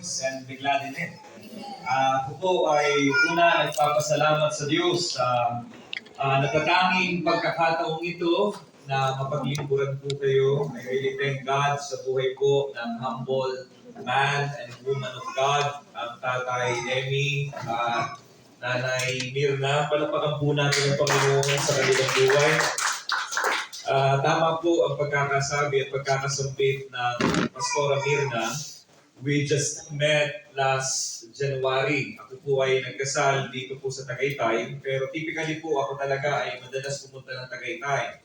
and bigla din eh. Ako po ay una nagpapasalamat sa Diyos sa natatanging pagkakataong ito na mapaglingkuran po kayo. I really thank God sa buhay po ng humble man and woman of God, ang Tatay Emmy at Nanay Mirna. Palapakan po natin ang Panginoon sa kanilang buhay. Tama po ang pagkakasabi at pagkakasampit ng Pastora Mirna. We just met last January. Ako po ay nagkasal dito po sa Tagaytay. Pero typically po ako talaga ay madalas pumunta ng Tagaytay.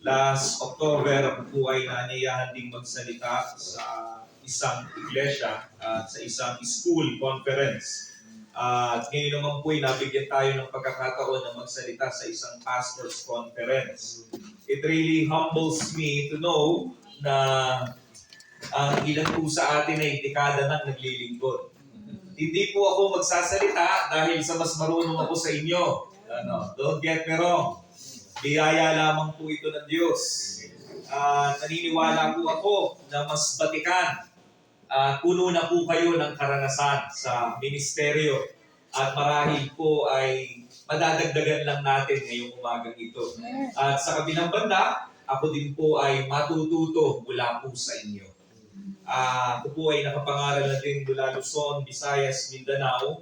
Last October, ako po ay naanyayahan ding magsalita sa isang iglesia at sa isang school conference. At ngayon naman po ay nabigyan tayo ng pagkakataon na magsalita sa isang pastor's conference. It really humbles me to know na ang ilan po sa atin ay dekada nang naglilingkod. Hindi po ako magsasalita dahil sa mas marunong ako sa inyo. Don't get me wrong. Biyaya lamang po ito ng Diyos. Naniniwala po ako na mas batikan. Puno na po kayo ng karanasan sa ministeryo. At marahil po ay madadagdagan lang natin ngayong umagang ito. At sa kabilang banda, ako din po ay matututo mula po sa inyo. Ako po ay nakapangaral na din mula Luzon, Visayas, Mindanao.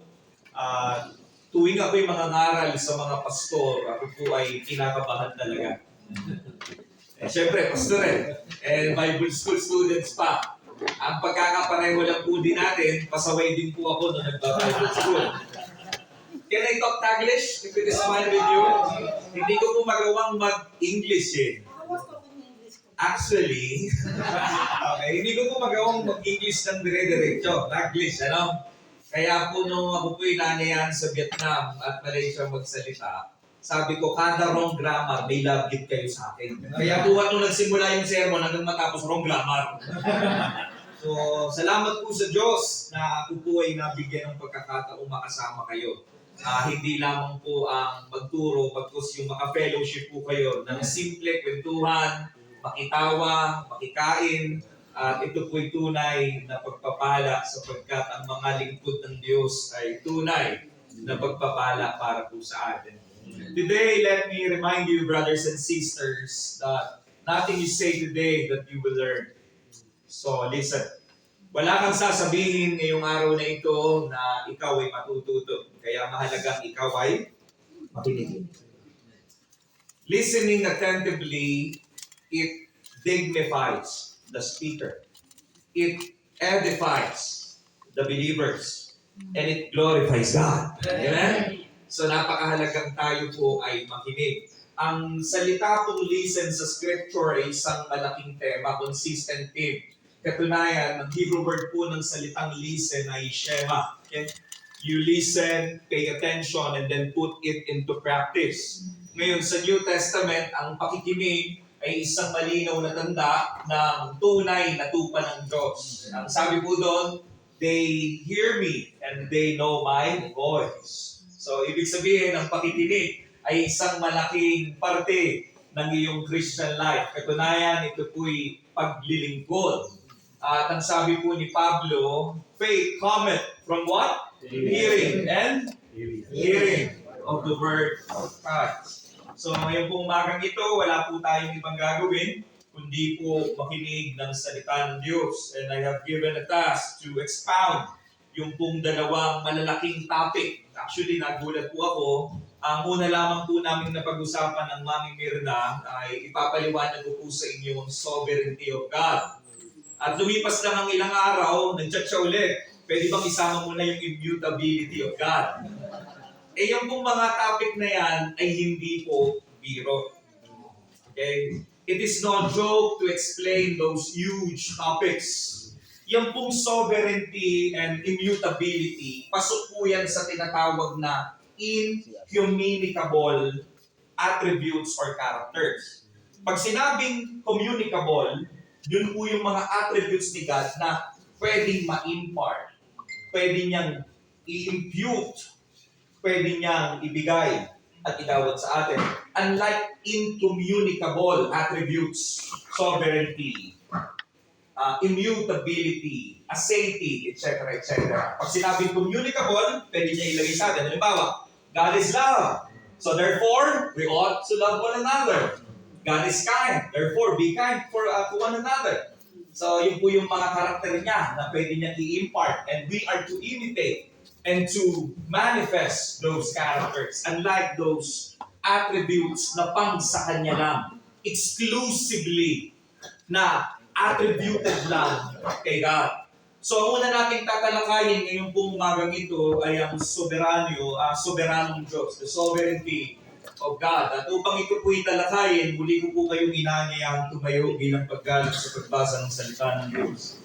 Tuwing ako'y mangangaral sa mga pastor, ako po ay kinakabahan talaga. Siyempre, pastor Bible school students pa. Ang pagkakapareho lang po din natin, pasaway din po ako nung nagba-Bible school. Can I talk Taglish? If it is fine with you? Hindi ko po magawang mag-English eh. Actually, okay, hindi ko po magawang mag-English ng dire-diretso. Taglish, ano? Kaya po nung ako po inanayahan sa Vietnam at Malaysia magsalita, sabi ko, kada wrong grammar, may love gift kayo sa akin. Kaya po nung nagsimula yung sermon hanggang matapos wrong grammar. So, salamat po sa Diyos na ako po ay nabigyan ng pagkakataong makasama kayo. Hindi lamang po ang magturo, pagkos yung maka-fellowship po kayo ng simple kwentuhan, makitawa, makikain, at ito po'y tunay na pagpapala sapagkat ang mga lingkod ng Diyos ay tunay na pagpapala para po sa atin. Today, let me remind you, brothers and sisters, that nothing you say today that you will learn. So, listen. Wala kang sasabihin ngayong araw na ito na ikaw ay matututo. Kaya mahalagang ikaw ay makinig. Listening attentively, it dignifies the speaker. It edifies the believers. And it glorifies God. Amen? So napakahalagang tayo po ay makinig. Ang salita pong listen sa scripture ay isang malaking tema, consistent theme. Katunayan, ang Hebrew word po ng salitang listen ay shema. Okay? You listen, pay attention, and then put it into practice. Ngayon, sa New Testament, ang pakikinig ay isang malinaw na tanda ng tunay na tupa ng Diyos. Ang sabi po doon, they hear me and they know my voice. So, ibig sabihin, ang pakikinig ay isang malaking parte ng iyong Christian life. Katunayan, ito po'y paglilingkod. At ang sabi po ni Pablo, faith cometh from what? Hearing. And? Hearing of the word of Christ. So, ngayong pong umagang ito, wala po tayong ibang gagawin, kundi po makinig ng salita ng Diyos. And I have given a task to expound yung pong dalawang malalaking topic. Actually, nagulat po ako. Ang una lamang po namin na pag-usapan ng Mami Mirna ay ipapaliwanag ko po sa inyo ang sovereignty of God. At lumipas lang ang ilang araw, nag-chat siya ulit. Pwede bang isama mo na yung immutability of God? Yung pong mga topic na yan ay hindi po biro. Okay? It is no joke to explain those huge topics. Yung pong sovereignty and immutability, pasok po yan sa tinatawag na incommunicable attributes or characters. Pag sinabing communicable, yun po yung mga attributes ni God na pwedeng ma-impart, pwede niyang i-impute, pwede niyang ibigay at idawat sa atin. Unlike incommunicable attributes, sovereignty, immutability, aseity, etc., etc. Pag sinabing communicable, pwede niya ilagay sa atin. Halimbawa, God is love. So therefore, we ought to love one another. God is kind. Therefore, be kind to one another. So yun po yung mga karakter niya na pwede niya i-impart. And we are to imitate and to manifest those characters. Unlike those attributes na pang sa kanya lang. Exclusively na attributed lang kay God. So, ang una nating tatalakayin ngayong pong umagang ito ay ang soberanong Diyos, the sovereignty of God. At upang ito po italakayin, muli ko po kayong inaanyayang tumayo bilang paggalang sa pagbasa ng salita ng Diyos.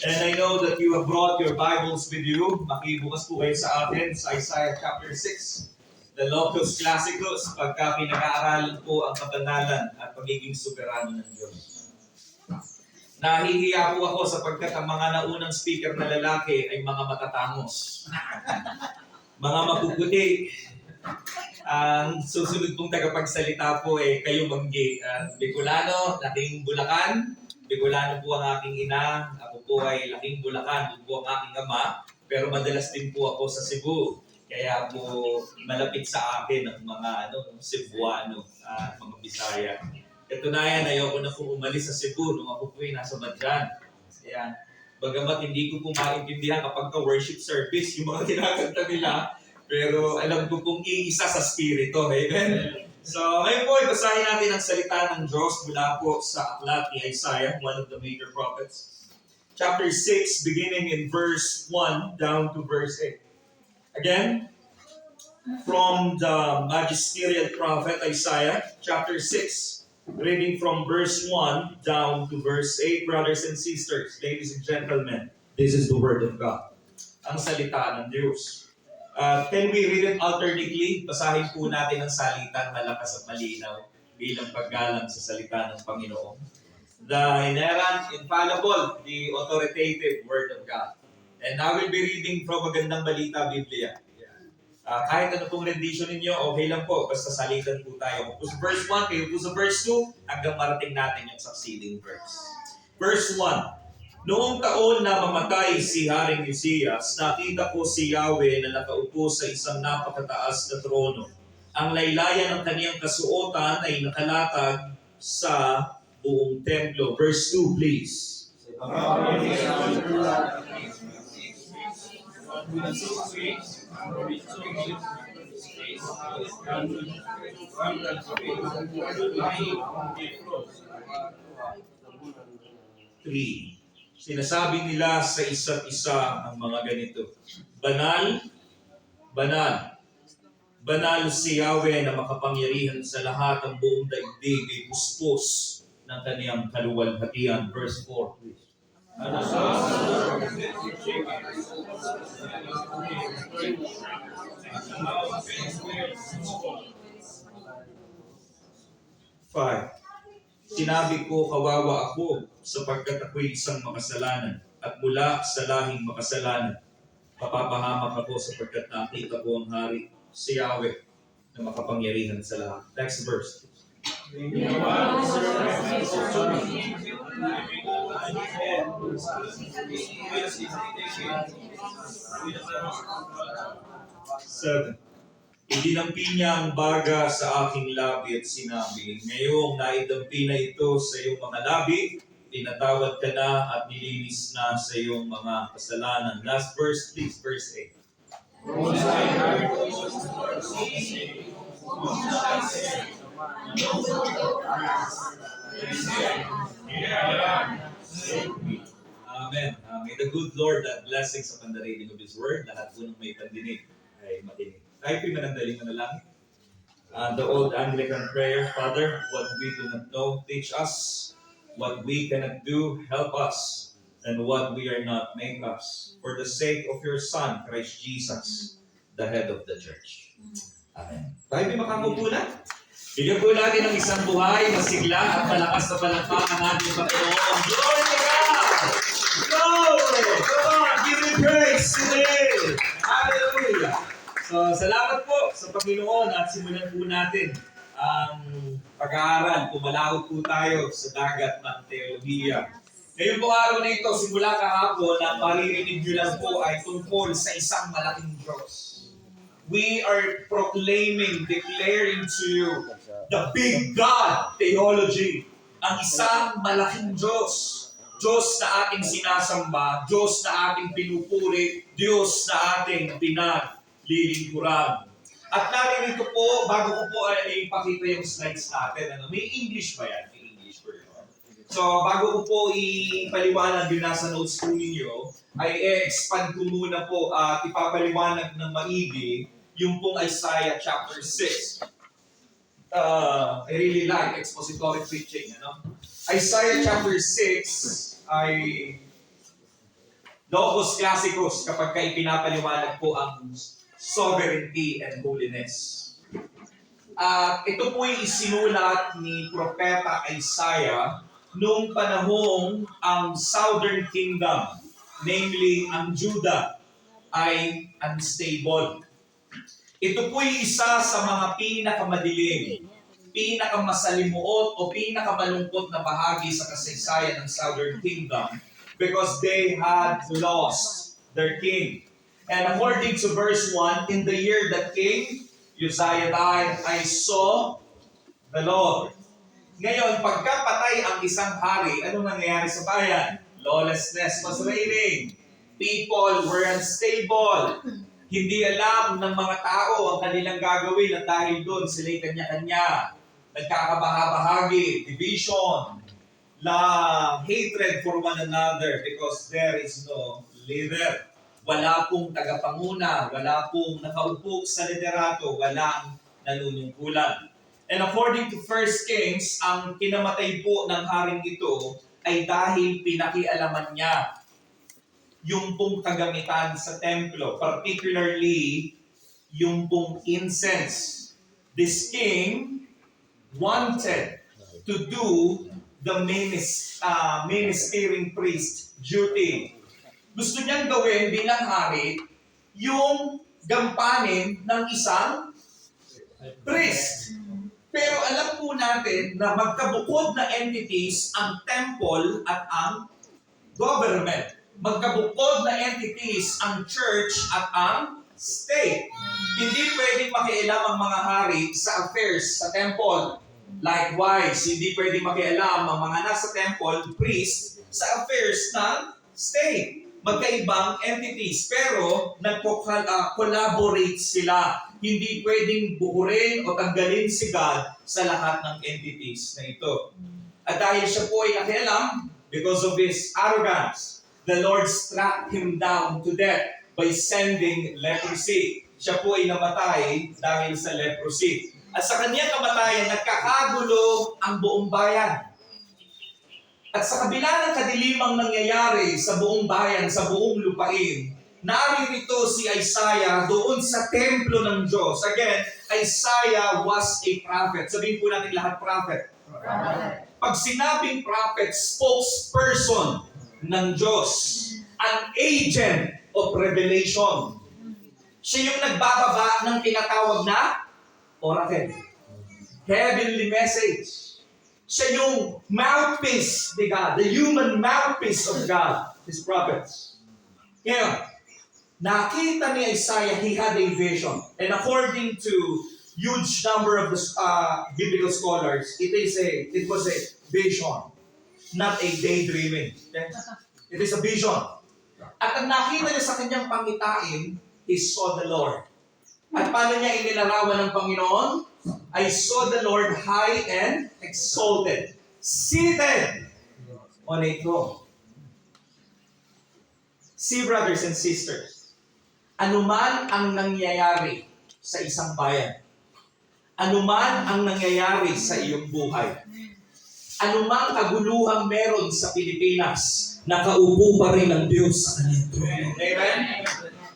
And I know that you have brought your Bibles with you. Makibukas po kayo sa atin sa Isaiah chapter 6, the Locus Classicus, pagka pinag-aaralan po ang kabanalan at pagiging soberano ng Diyos. Nahihiya po ako sapagkat ang mga naunang speaker na lalaki ay mga matatangos. Mga mapuputi. Ang susunod pong tagapagsalita po ay kayo Banggi. Bicolano, laking Bulacan. Bicolano po ang aking ina. Ako po ay laking Bulacan. Doon po ang aking ama. Pero madalas din po ako sa Cebu. Kaya po malapit sa akin ang mga Cebuano, mga Bisaya. Katunayan, ayoko na po umalis sa Cebu nung ako po ay nasa Madran. Kaya, bagamat hindi ko po maintindihan kapag ka-worship service, yung mga kinakanta nila, pero alam ko pong iisa sa spirito. Amen? So, ngayon po, basahin natin ang salita ng Diyos mula po sa aklat ni Isaiah, one of the major prophets. Chapter 6, beginning in verse 1 down to verse 8. Again, from the magisterial prophet Isaiah, chapter 6, reading from verse 1 down to verse 8, brothers and sisters, ladies and gentlemen, this is the word of God. Ang salita ng Diyos. Can we read it alternately? Basahin po natin ang salitan malakas at malinaw bilang paggalang sa salita ng Panginoon. The inerrant, infallible, the authoritative word of God. And I will be reading from Magandang Balita Biblia. Kahit ano pong rendition ninyo, okay lang po. Basta salitan po tayo. Kung sa verse 1, kayo po sa verse 2, hanggang marating natin yung succeeding verse. Verse 1, noong taon na mamatay si Haring Uzzias, nakita ko si Yahweh na nakaupo sa isang napakataas na trono. Ang laylayan ng kaniyang kasuotan ay nakalatag sa buong templo. Verse 2, please. Three. Sinasabi nila sa isa't isa ang mga ganito. Banal, banal, banal si Yahweh na makapangyarihan sa lahat ng buong daigdig ay puspos ng kaniyang kaluwalhatian. Verse 4, please. Five. Sinabi ko, kawawa ako sapagkat ako'y isang makasalanan at mula sa lahing makasalanan. Papapahamak ako sapagkat nakita ko ang hari, si Yahweh, na makapangyarihan sa lahat. Next verse. 7. Idinampi niya ang baga sa aking labi at sinabi, ngayong naidampi na ito sa iyong mga labi, tinatawad ka na at nilinis na sa iyong mga kasalanan. Last verse, please, verse 8. Amen. May the good Lord that blessings upon the reading of His Word. Lahat po ng may pandinig ay matinig. Tayo po'y manandaling manalangin. The old Anglican prayer, Father, what we do not know, teach us. What we cannot do, help us. And what we are not, make us. For the sake of your Son, Christ Jesus, the head of the church. Amen. Tayo po'y makakupo na. Bigyan po natin ng isang buhay, masigla at malakas na palakpakan ang ating Panginoon. Glory to God! Glory! Come on, give Him praise today! Hallelujah! So, salamat po sa Panginoon at simulan po natin ang pag-aaral. Pumalahod po tayo sa dagat ng teolohiya. Ngayon po araw na ito, simula kahapon, ang maririnig nyo lang po ay tungkol sa isang malaking Diyos. We are proclaiming, declaring to you, the big God theology. Ang isang malaking Diyos. Diyos na ating sinasamba, Diyos na ating pinupuri, Diyos na ating pinaglilingkuran. At naririto po, bago ko po ay ipakita yung slides natin, may English ba yan? May English version. So, bago ko po ipaliwanag yung nasa notes po ninyo, ay i-expand ko muna po at ipapaliwanag ng maigi yung pong Isaiah chapter 6. I really like expository preaching. Isaiah chapter 6 ay logos classicus kapag ka ipinapaliwanag po ang sovereignty and holiness. Ito po ay isinulat ni Propeta Isaiah noong panahong ang Southern Kingdom, namely ang Judah, ay unstable. Ito po ay isa sa mga pinakamadilim, pinakamasalimuot o pinakamalungkot na bahagi sa kasaysayan ng Southern Kingdom because they had lost their king. And according to verse 1, in the year that King Uzziah died, I saw the Lord. Ngayon, pagkapatay ang isang hari, ano nangyayari sa bayan? Lawlessness was reigning. People were unstable. Hindi alam ng mga tao ang kanilang gagawin at dahil doon sila'y kanya-kanya. Nagkakabahabahagi, division, hatred for one another because there is no leader. Wala pong tagapanguna, wala pong nakaupo sa liderato, walang nanunungkulan. And according to 1 Kings, ang kinamatay po ng haring ito ay dahil pinakialaman niya yung pong kagamitan sa templo, particularly yung pong incense. This king wanted to do the ministering priest duty. Gusto niyang gawin bilang hari yung gampanin ng isang priest. Pero alam po natin na magkabukod na entities ang temple at ang government. Magkabukod na entities ang church at ang state. Hindi pwedeng makialam ang mga hari sa affairs sa temple. Likewise, hindi pwedeng makialam ang mga nasa temple, priest, sa affairs ng state. Magkaibang entities, pero nagko-collaborate sila. Hindi pwedeng bukurin o tanggalin si God sa lahat ng entities na ito. At dahil siya po ay nakialam, because of his arrogance, the Lord struck him down to death by sending leprosy. Siya po ay namatay dahil sa leprosy. At sa kanyang kamatayan, nagkakagulo ang buong bayan. At sa kabila ng kadilimang nangyayari sa buong bayan, sa buong lupain, naririto si Isaiah doon sa templo ng Diyos. Again, Isaiah was a prophet. Sabihin po natin lahat prophet. Pag sinabing prophet, spokesperson ng Diyos, an agent of revelation. Siya yung nagbababa ng tinatawag na oracle. Heavenly message. Siya yung mouthpiece ni God, the human mouthpiece of God, His prophets. Ngayon, nakita ni Isaiah, he had a vision. And according to huge number of the biblical scholars, it was a vision, not a daydreaming. Okay? It is a vision. At ang nakita niya sa kanyang pangitain, he saw the Lord. At paano niya inilarawan ng Panginoon? I saw the Lord high and exalted, seated on a throne. See, brothers and sisters, anuman ang nangyayari sa isang bayan, anuman ang nangyayari sa iyong buhay, anumang kaguluhang meron sa Pilipinas, nakaupo pa rin ang Diyos sa kanyang trono. Amen?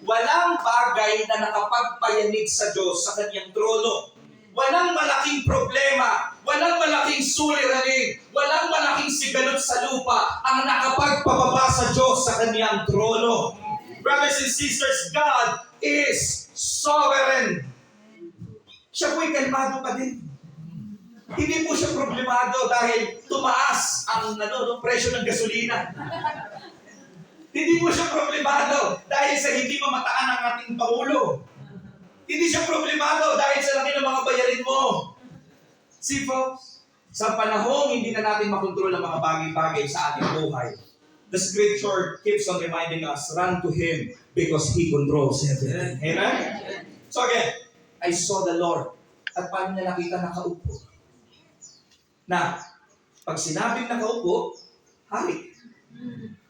Walang bagay na nakapagpayanig sa Diyos sa kanyang trono. Walang malaking problema, walang malaking suliranin, walang malaking sigalot sa lupa ang nakapagpababa sa Diyos sa kanyang trono. Brothers and sisters, God is sovereign. Siya po'y kalmado pa din. Hindi po siya problemado dahil tumaas ang presyo ng gasolina. Hindi po siya problemado dahil sa hindi mamataan ng ating Pangulo. Hindi siya problemado dahil sa laki ng mga bayarin mo. See folks, sa panahong hindi na natin makontrol ang mga bagay-bagay sa ating buhay, the scripture keeps on reminding us, run to Him because He controls everything. Amen? So again, I saw the Lord. At paano niya nakita nakaupo? Na, pag sinabing nakaupo, hari.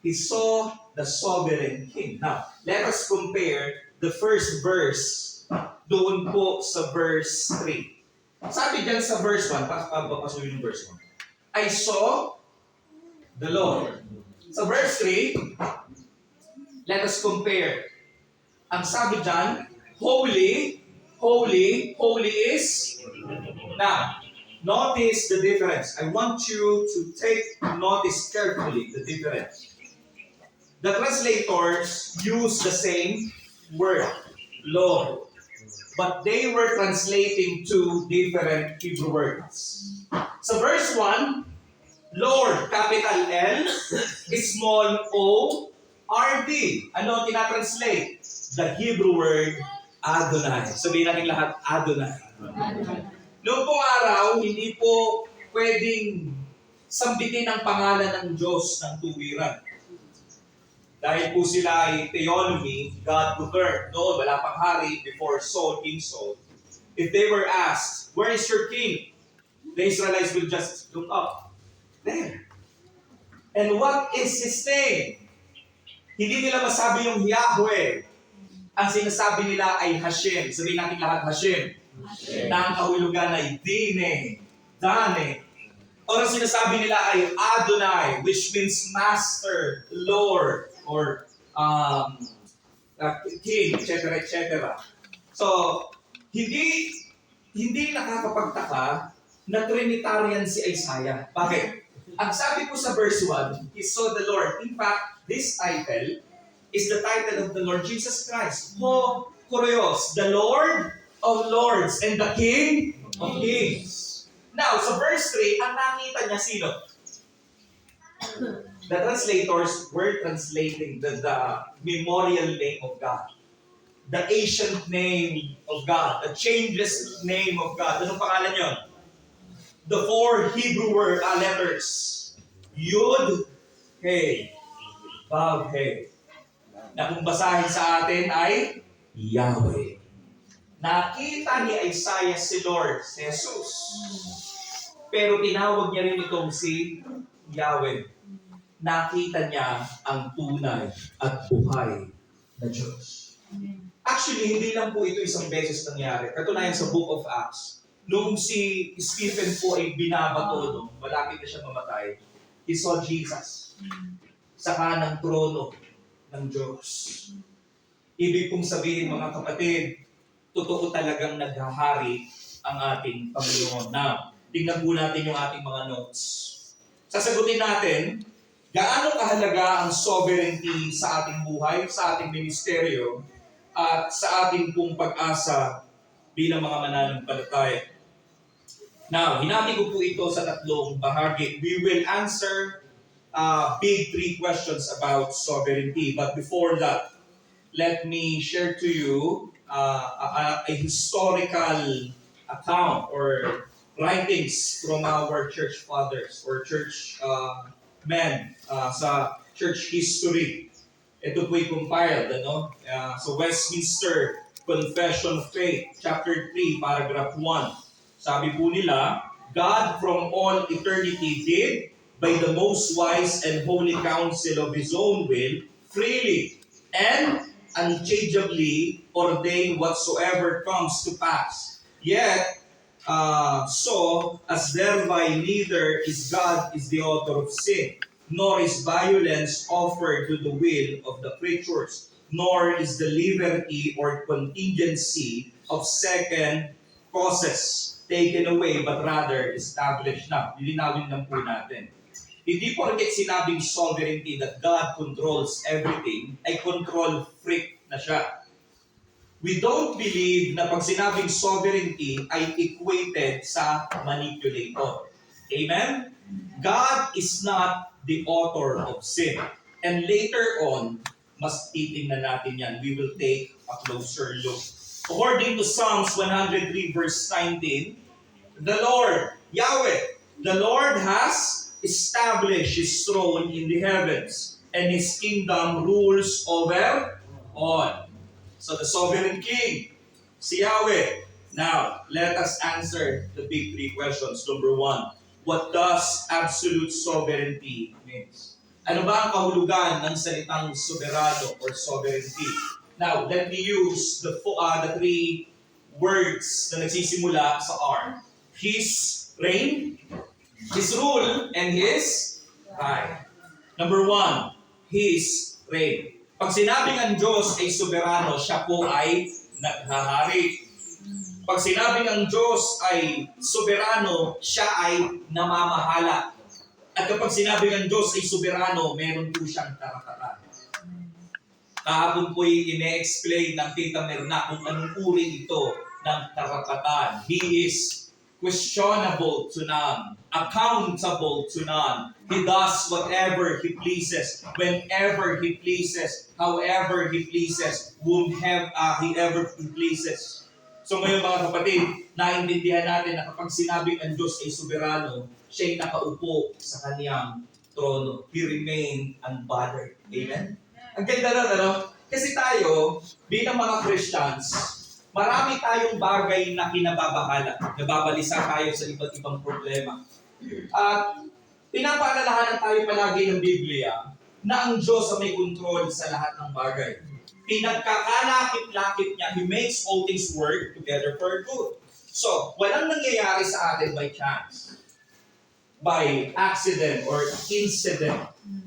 He saw the sovereign king. Now, let us compare the first verse doon po sa verse 3. Sabi dyan sa verse 1, papasukin yung verse 1. I saw the Lord. Sa verse 3, let us compare. Ang sabi dyan, holy, holy, holy is. Now, notice the difference. I want you to take notice carefully the difference. The translators use the same word, Lord. But they were translating two different Hebrew words. So verse 1, Lord, capital L, small o, R-D. Ano ang tinatranslate? The Hebrew word, Adonai. Sabihin natin lahat, Adonai. Noong pong araw, hindi po pwedeng sambitin ang pangalan ng Diyos ng tuwiran. Dahil po sila ay theonomy, God governed. Noon, wala pang hari before Saul, King Saul. If they were asked, where is your king? The Israelites will just look up. There. And what is his name? Hindi nila masabi yung Yahweh. Ang sinasabi nila ay Hashem. Sabihin natin lahat Hashem. Na ang kahulugan ay Dine, Dane. O ang sinasabi nila ay Adonai, which means Master, Lord, or King, etc., etc. So, hindi nakakapagtaka na Trinitarian si Isaiah. Bakit? Ang sabi po sa verse 1, he saw the Lord. In fact, this title is the title of the Lord Jesus Christ. Ho Kurios, the Lord of Lords and the King of Kings. Now, sa verse 3, ang nakita niya sino? The translators were translating the memorial name of God. The ancient name of God. The changeless name of God. Anong pangalan yun? The four Hebrew letters. Yud, He, Vav, He. Na kung basahin sa atin ay Yahweh. Nakita ni Isaiah si Lord, si Jesus. Pero tinawag niya rin itong si Yahweh. Nakita niya ang tunay at buhay na Diyos. Actually, hindi lang po ito isang beses nangyari. Katunayan sa Book of Acts, noong si Stephen po ay binabato, malapit na siya mamatay, he saw Jesus sa kanang trono ng Diyos. Ibig pong sabihin, mga kapatid, totoo talagang naghahari ang ating Panginoon. Now, tingnan po natin yung ating mga notes. Sasagutin natin, gaano kahalaga ang sovereignty sa ating buhay, sa ating ministeryo, at sa ating pong pag-asa bilang mga mananampalataya. Now, hinati ko po ito sa tatlong bahagi. We will answer big three questions about sovereignty. But before that, let me share to you a historical account or writings from our church fathers or church men sa church history. Ito po'y compiled, so Westminster Confession of Faith, chapter 3, paragraph 1. Sabi po nila, God from all eternity did, by the most wise and holy counsel of His own will, freely and unchangeably ordain whatsoever comes to pass. Yet, so, as thereby neither is God is the author of sin, nor is violence offered to the will of the creatures, nor is the liberty or contingency of second causes taken away, but rather established. Now, lilinawin lang po natin. Hindi porket sinabing sovereignty that God controls everything, ay control freak na siya. We don't believe na pag sinabing sovereignty ay equated sa manipulator. Amen? God is not the author of sin. And later on, mas titingnan natin yan. We will take a closer look. According to Psalms 103 verse 19, the Lord, Yahweh, the Lord has established His throne in the heavens, and His kingdom rules over all. So the sovereign king, si Yahweh. Now, let us answer the big three questions. Number one, what does absolute sovereignty means? Ano ba ang kahulugan ng salitang soberano or sovereignty? Now, let me use the three words na nagsisimula sa R. His reign, His rule, and His right. Number one, His reign. Pag sinabing ang Diyos ay soberano, siya po ay naghahari. Pag sinabing ang Diyos ay soberano, siya ay namamahala. At kapag sinabing ang Diyos ay soberano, meron po siyang karapatan. Kahapon po'y ine-explain ng Tita Mirna kung anong uri ito ng karapatan. He is questionable to none, accountable to none. He does whatever He pleases, whenever He pleases, however He pleases, He ever pleases. So ngayon mga kapatid, naintindihan natin na kapag sinabing ang Diyos ay soberano, siya'y nakaupo sa kaniyang trono. He remained unbothered. Amen? Ang ganda nun, ano? Kasi tayo, bilang mga Christians, marami tayong bagay na kinababahala. Nababalisa tayo sa iba't ibang problema. At pinapaalalahanan tayo palagi ng Biblia na ang Diyos ang may kontrol sa lahat ng bagay. Pinagkakalakip-lakip niya, He makes all things work together for good. So, walang nangyayari sa atin by chance, by accident or incident.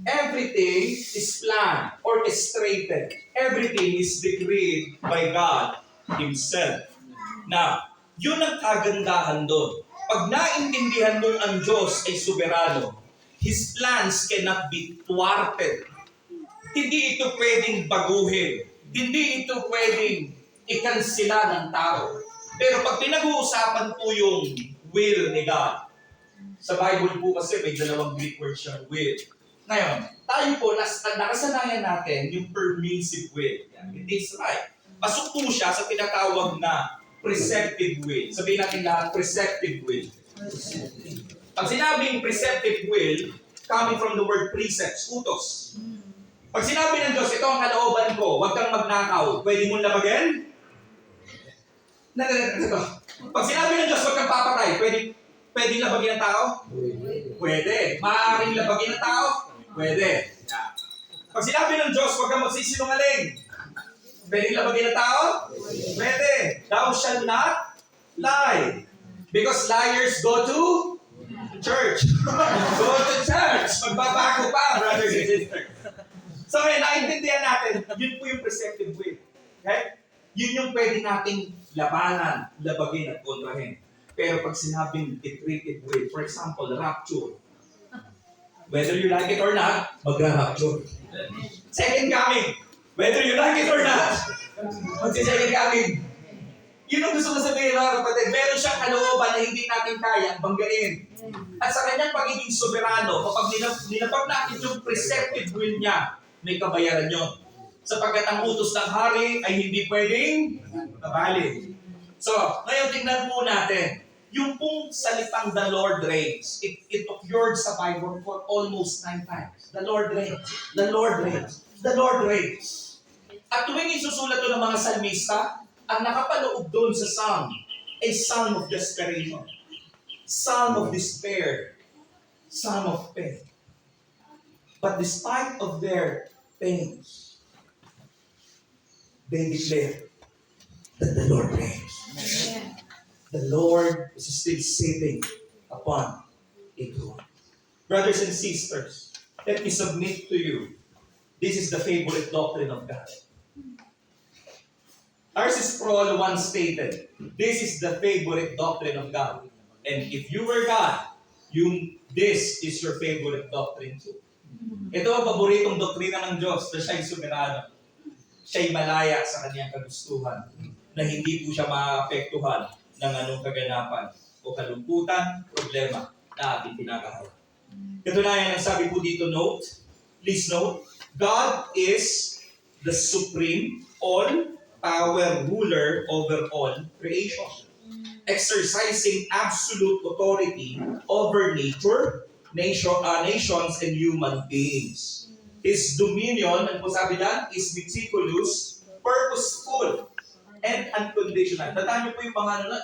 Everything is planned, orchestrated. Everything is decreed by God Himself. Now, yun ang kagandahan doon. Pag naintindihan mo ang Diyos ay soberano, His plans cannot be thwarted. Hindi ito pwedeng baguhin. Hindi ito pwedeng ikansila ng tao. Pero pag pinag-uusapan po yung will ni God, sa Bible po kasi may dalawang Greek words siyang will. Ngayon, tayo po, nakasanayan natin yung permissive will. It is right. Pasok po siya sa tinatawag na preceptive will. Sabihin natin lahat, preceptive will. Pag sinabing preceptive will, coming from the word precepts, utos. Pag sinabi ng Diyos, ito ang kalooban ko, huwag kang magnakaw, pwede mong labagin? Pag sinabi ng Diyos, huwag kang papatay, pwede labagin ng tao? Pwede. Maaaring labagin ng tao? Pwede. Pag sinabi ng Diyos, huwag kang magsisinungaling, pwede labagin ng tao? Pwede. Thou shalt not lie. Because liars go to church. Go to church. Magbabago pa, brothers and sisters. So, naintindihan natin, yun po yung preceptive will. Okay? Yun yung pwede nating labanan, labagin at kontrahin. Pero pag sinabing decretive will, for example, rapture, whether you like it or not, magra-rapture. Second coming, whether you like it or not, magsi-second coming. Yun ang gusto ko sabihin, mga kapatid, meron siyang kalooban na hindi natin kayang banggain. At sa kanyang pagiging soberano, kapag nilapag natin yung preceptive will niya, may kabayaran yun. Sapagkat ang utos ng hari ay hindi pwedeng mabali. So, ngayon tingnan po natin, yung pong salitang the Lord reigns, it occurred sa Bible for almost 9 times. The Lord reigns. The Lord reigns. The Lord reigns. At tuwing isusulat ito ng mga salmista, ang nakapaloob doon sa psalm ay psalm of desperation, psalm of despair, psalm of pain. But despite of their pains, they declare that the Lord reigns. The Lord is still sitting upon a throne. Brothers and sisters, let me submit to you, this is the favorite doctrine of God. R.C. Sproul once stated, this is the favorite doctrine of God. And if you were God, this is your favorite doctrine too. Ito ang paboritong doktrina ng Diyos na siya'y soberano. siya'y malaya sa kanyang kagustuhan, na hindi po siya maapektuhan ng anong kaganapan o kalungkutan, problema na ating pinakaharap. Katunayan, ang sabi po dito, please note, God is the supreme, all-power ruler over all creation, exercising absolute authority over nations, and human beings. His dominion, ano po sabi dyan, is meticulous, purposeful, and unconditional. Tandaan niyo po yung mga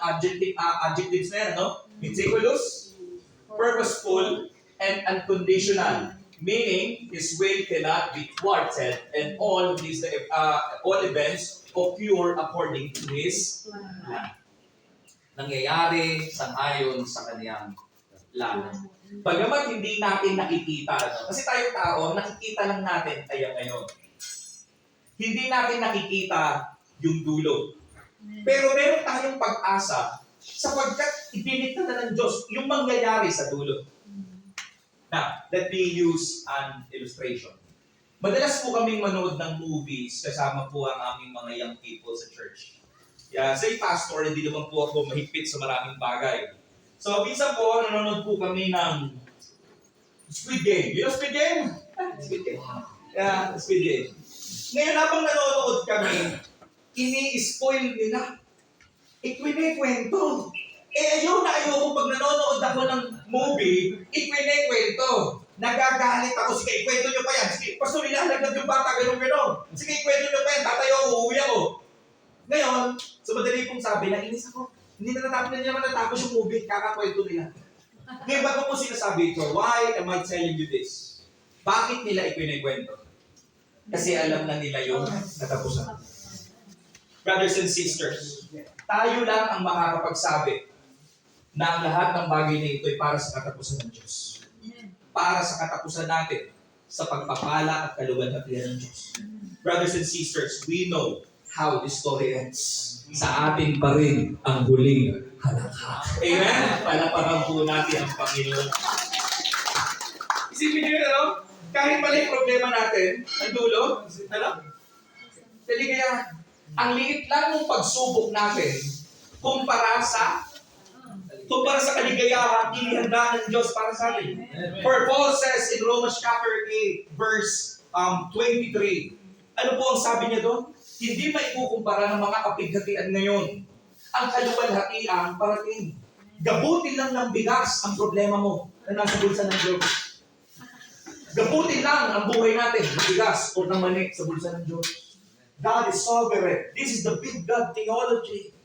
adjectives na yan, meticulous, purposeful, and unconditional. Meaning, His will cannot be thwarted, and all events occur according to His plan. Nangyayari sangayon sa kaniyang plan. Bagamat hindi natin nakikita, kasi tayong tao, nakikita lang natin tayo ngayon. Hindi natin nakikita yung dulo. Pero meron tayong pag-asa sapagkat ibinikta na ng Diyos yung mangyayari sa dulo. Now, let me use an illustration. Madalas po kaming manood ng movies kasama po ang aming mga young people sa church. Say pastor, hindi naman po ako mahigpit sa maraming bagay. So, minsan po, nanonood po kami ng Squid Game. You know Squid Game? Squid Game. Squid Game. Ngayon, habang nanonood kami, ini-spoil nila. Ikwento. Ayaw pag nanonood ako ng movie, ikwento. Nagagalit ako. Sige, ikwento nyo pa yan. Sige, pastor, ilalagdag yung bata, gano'n. Sige, ikwento nyo pa yan. Tatayo ako, uuwi ako. Ngayon, sa madali kong sabi, nainis ako. Hindi naman natatapos yung movie, kakakwento nila. Ngayon, ba't mo po sinasabi ito? Why am I telling you this? Bakit nila ikwento? Kasi alam na nila yung natapusan. Brothers and sisters, tayo lang ang makakapagsabi na ang lahat ng bagay na ito ay para sa katapusan ng Diyos. Para sa katapusan natin sa pagpapala at kaluwalhatian ng Diyos. Brothers and sisters, we know how the story ends. Sa atin pa rin ang huling halakhak. Amen? Palapakan po natin ang Panginoon. Isipin niyo, kahit pala yung problema natin, ang dulo, kaya, ang liit lang ng pagsubok natin kumpara sa kaligayahan, inihanda ng Diyos para sa atin. For Paul says in Romans chapter 8, verse 23, ano po ang sabi niya doon? Hindi maikukumpara ng mga kapighatian ngayon. Ang kaluwalhatian parating. Gabutin lang ng bigas ang problema mo na nasa bulsa ng Diyos. Gabutin lang ang buhay natin ng bigas o ng mani sa bulsa ng Diyos. God is sovereign. This is the big God theology.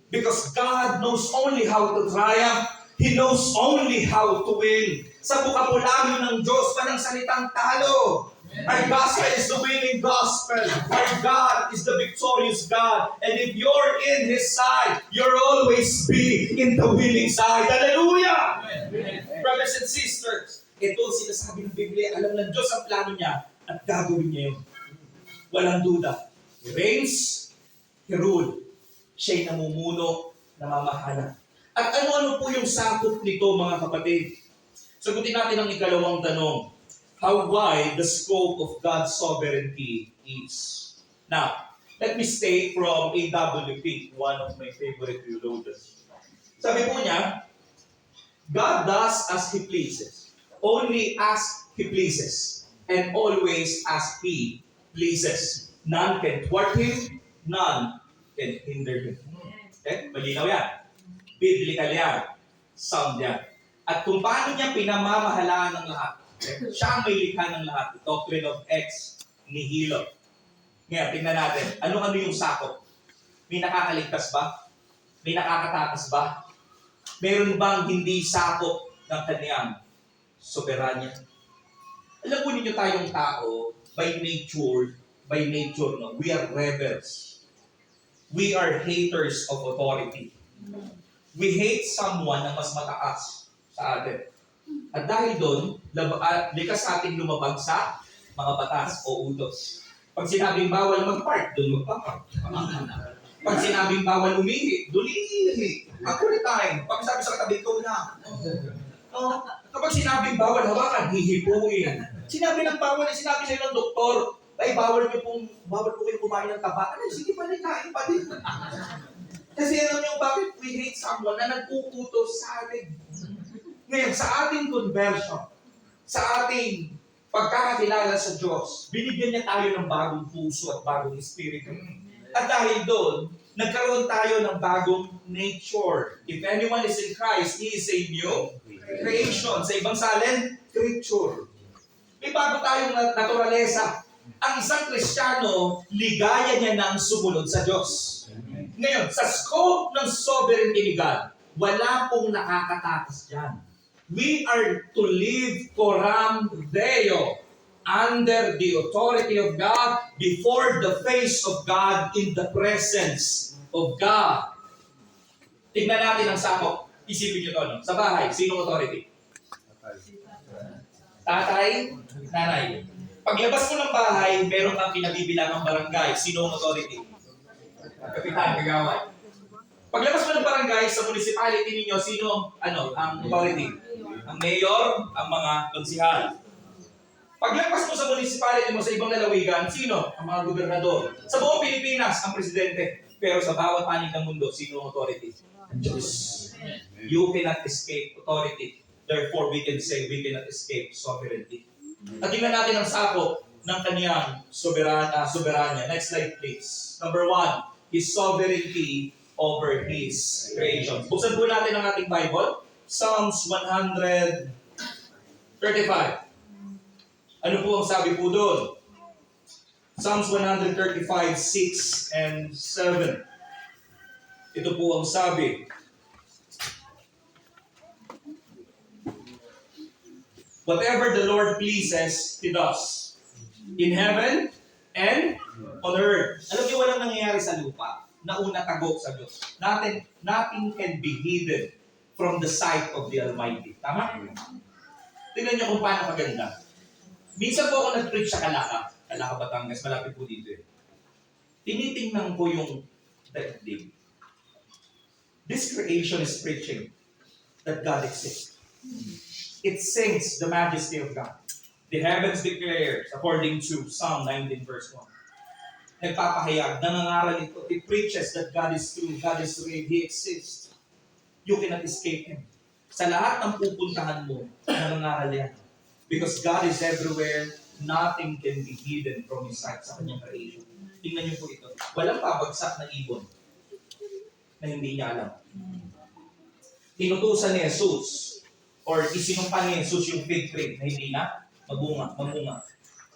Because God knows only how to triumph. He knows only how to win. Sa bukabulangin ng Diyos, walang salitang talo. Our gospel is the winning gospel. Our God is the victorious God. And if you're in His side, you'll always be in the winning side. Hallelujah! Amen. Brothers and sisters, ito sinasabi ng Biblia, alam ng Diyos ang plano niya at gagawin niya yun. Walang duda. He reigns, He rule. Siya'y namumuno, namamahala. At ano-ano po yung sakop nito, mga kapatid? Sagutin natin ang ikalawang tanong. How wide the scope of God's sovereignty is. Now, let me state from A.W. one of my favorite theologians. Sabi po niya, God does as He pleases, only as He pleases, and always as He pleases. None can thwart Him, none can hinder Him. Okay? Malinaw yan. Biblical yan. Sound yan. At kung paano niya pinamamahalaan ng lahat, siya ang may likha ng lahat. The doctrine of ex nihilo. Ngayon, tingnan natin. Ano-ano yung sakop? May nakakaligtas ba? May nakakatakas ba? Meron bang hindi sakop ng kanyang soberanya? Alam po ninyo tayong tao, by nature, no, we are rebels. We are haters of authority. We hate someone na mas mataas sa atin. At dahil doon, likas ating lumabag sa mga batas o utos. Pag sinabing bawal mag-park, doon magpapark. Pag sinabing bawal umihi, doon iihi. Ako na tayo. Pag sabi sa katabi ko na. Kapag sinabing bawal hawakan, hihipuin. Sinabi ng bawal, sinabi sa'yo ng doktor, Ay, bawal po kayo kumain ng taba. Ano, sige pa rin, kain pa din. Kasi alam niyo bakit we hate someone na nagpuputos sa atin. Ngayon, sa ating conversion, sa ating pagkakakilala sa Diyos, binigyan niya tayo ng bagong puso at bagong espiritu. At dahil doon, nagkaroon tayo ng bagong nature. If anyone is in Christ, he is a new creation. Sa ibang salin, creature. May bago tayong naturalesa. Ang isang Kristiyano, ligaya niya ng sumunod sa Diyos. Ngayon, sa scope ng sovereignty ni God, wala pong nakakatakas dyan. We are to live coram Deo, under the authority of God, before the face of God, in the presence of God. Tingnan natin ang sakop. Isipin nyo to, no? Sa bahay, sino authority? Tatay, nanay. Paglabas mo ng bahay, meron kang pinabibilangang barangay. Sino ang authority? Kapitan, kagawad. Paglabas mo ng barangay sa municipality ninyo, sino ang authority? Ang mayor, ang mga konsihal. Paglabas mo sa municipality mo sa ibang lalawigan, sino? Ang mga gobernador. Sa buong Pilipinas, ang presidente. Pero sa bawat panig ng mundo, sino ang authority? Ang Diyos. You cannot escape authority. Therefore, we can say we cannot escape sovereignty. At tingnan natin ang sakop ng kaniyang soberanya. Next slide, please. Number 1, His sovereignty over His creation. Buksan po natin ang ating Bible. Psalms 135. Ano po ang sabi po doon? Psalms 135, 6 and 7. Ito po ang sabi. Whatever the Lord pleases, He does. In heaven and on earth. Alam niyo, walang nangyayari sa lupa na una tago sa Diyos. Nothing can be hidden from the sight of the Almighty. Tama? Tingnan niyo kung paano maganda. Minsan po ako nag-preach sa Calaka, Batangas, malapit po dito eh. Tinitingnan ko yung daigdig. This creation is preaching that God exists. It sings the majesty of God. The heavens declares, according to Psalm 19 verse 1. Nagpapahayag, nangangaral ito. It preaches that God is true, God is real, He exists. You cannot escape Him. Sa lahat ng pupuntahan mo, nangangaral yan. Because God is everywhere, nothing can be hidden from His sight sa kanyang creation. Tingnan niyo po ito. Walang pabagsak na ibon na hindi niya alam. Tinutusan ni Jesus or isinumpa ni Jesus yung fig tree na hindi na mamunga.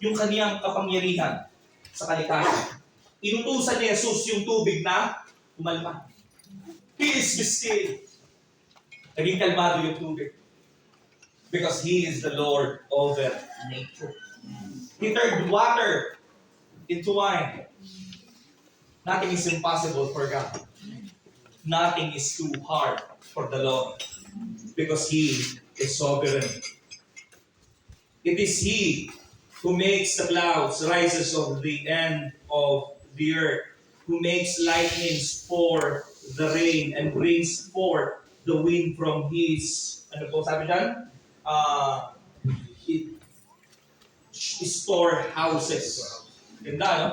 Yung kaniyang kapangyarihan sa kalikasan. Inutusan ni Jesus yung tubig na umalma. Peace be still. Naging kalmado yung tubig. Because He is the Lord over nature. He turned water into wine. Nothing is impossible for God. Nothing is too hard for the Lord. Because He is sovereign. It is He who makes the clouds, rises of the end of the earth, who makes lightnings for the rain and brings forth the wind from His, ano po sabi dyan? Storehouses. Ganda, no?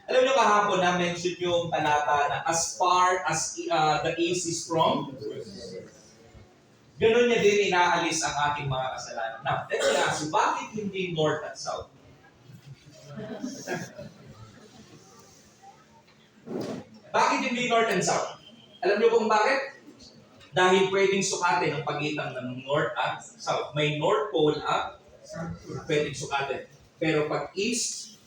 Alam niyo kahapon na-mention yung talata na as far as the east is from, ganun niya din inaalis ang ating mga kasalanan. Now, let me ask you, bakit hindi north at south? Bakit hindi north and south? Alam niyo kung bakit? Dahil pwedeng sukatin ang pagitan ng north at south. May north pole at pwedeng sukatin. Pero pag east,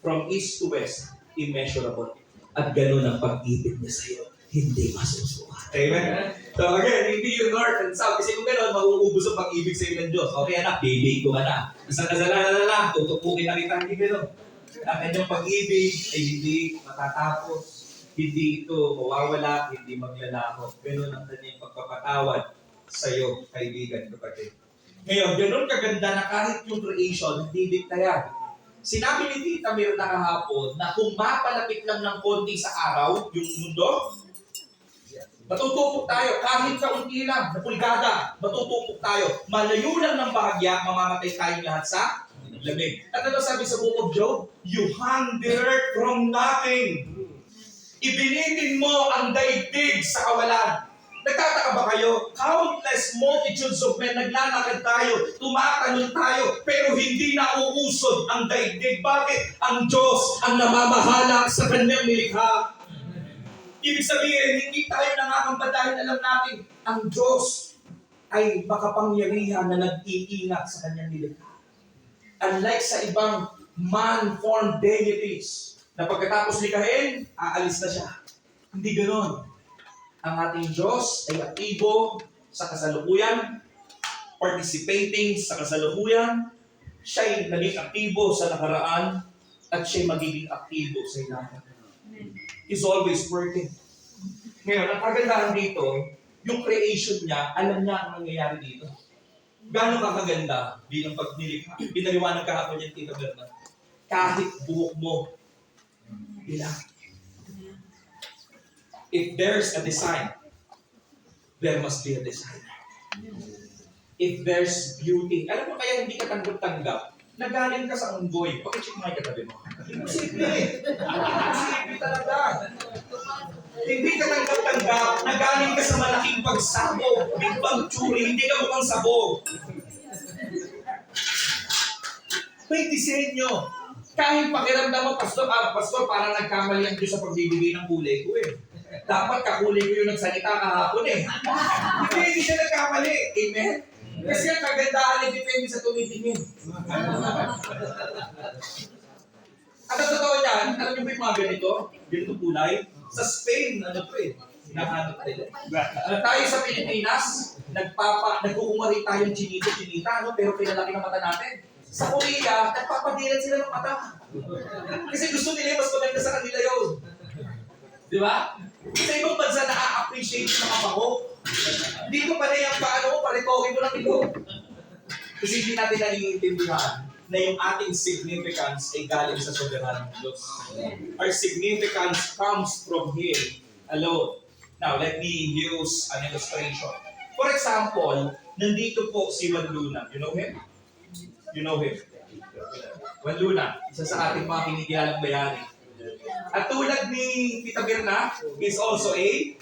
from east to west, immeasurable. At ganun ang pag-ibig niya sa'yo. Hindi masusukat. Amen? So again, hindi yung north and south. Kasi kung gano'n, mauubos ang pag-ibig sa'yo ng Diyos. Okay anak, bibig ko ka na. Isang kasalanan na lang, tutupukin na kita. Hindi gano'n. Ang kanyang pag-ibig ay hindi matatapos. Hindi ito mawawala, hindi maglalako. Ganun ang kanyang pagpapatawad sa iyo, kaibigan, kapatid. Ngayon, ganun kaganda na kahit yung creation, hindi diktayan. Sinabi ni Tita Mir na kahapon na kung mapalapit lang ng konti sa araw, yung mundo, matutupok tayo. Kahit kaunti lang, na pulgada, matutupok tayo. Malayo lang ng bahagya, mamamatay tayong lahat sa lamig. At ano sabi sa Book of Job? You hung the earth from nothing. Ibinitin mo ang daigdig sa kawalan. Nagtataka ba kayo? Countless multitudes of men, naglalakad tayo, tumatalon tayo, pero hindi nauusod ang daigdig. Bakit? Ang Diyos ang namamahala sa kanyang nilikha. Ibig sabihin, hindi tayo nangangamba dahil alam natin, ang Diyos ay makapangyarihan na nag-iingat sa kanyang nilikha. Unlike sa ibang man-formed deities, na pagkatapos likhain, aalis na siya. Hindi ganoon. Ang ating Diyos ay aktibo sa kasalukuyan, participating sa kasalukuyan, siya'y naging aktibo sa nakaraan, at siya'y magiging aktibo sa ilalim. He's always working. Ngayon, ang kagandahan dito, yung creation niya, alam niya ang nangyayari dito. Gano'ng kakaganda bilang pagnilikha. Pinaliwanag kahapon yan, Tita Berna. Kahit buhok mo, ilang. If there's a design, there must be a designer. If there's beauty, alam mo kaya hindi ka tanggap-tanggap, nagaling ka sa unggoy, pakicheck mo yung katabi mo. Imposible. Imposible talaga. Hindi ka tanggap-tanggap, nagaling ka sa malaking pagsabog, big bang tsuri, hindi ka mukhang sabog. May disenyo. Kahit pakiramdam mo, pastor, parang nagkamali ang Diyos sa pagbibigay ng kulay ko eh. Dapat kakulay ko yung nagsalita kahapon eh. Hindi siya nagkamali. Amen? Kasi ang kagandahan ay depende sa tumitingin. At ang totoo niyan, alam niyo ba yung mga ganito? Ganito kulay? Sa Spain, ano to eh? Hinahanap nila. Tayo sa Pilipinas, nagkukumari tayong chinita, no? Pero pinalaki ng mata natin. Sa Korea, nagpapadilat sila ng mata. Kasi gusto nila mas maganda sa kanila yun. Di ba? Sa ibang bansa na-appreciate yung mga pako. Dito pa rin yung paano mo, paritokin mo lang ito. Kasi hindi natin naiintindihan na yung ating significance ay galing sa soberano ng Diyos. Our significance comes from Him alone. Now, let me use an illustration. For example, nandito po si Juan Luna. You know him? You know him? Juan Luna, isa sa ating mga kinikilalang bayani. At tulad ni Tita Berna, is also a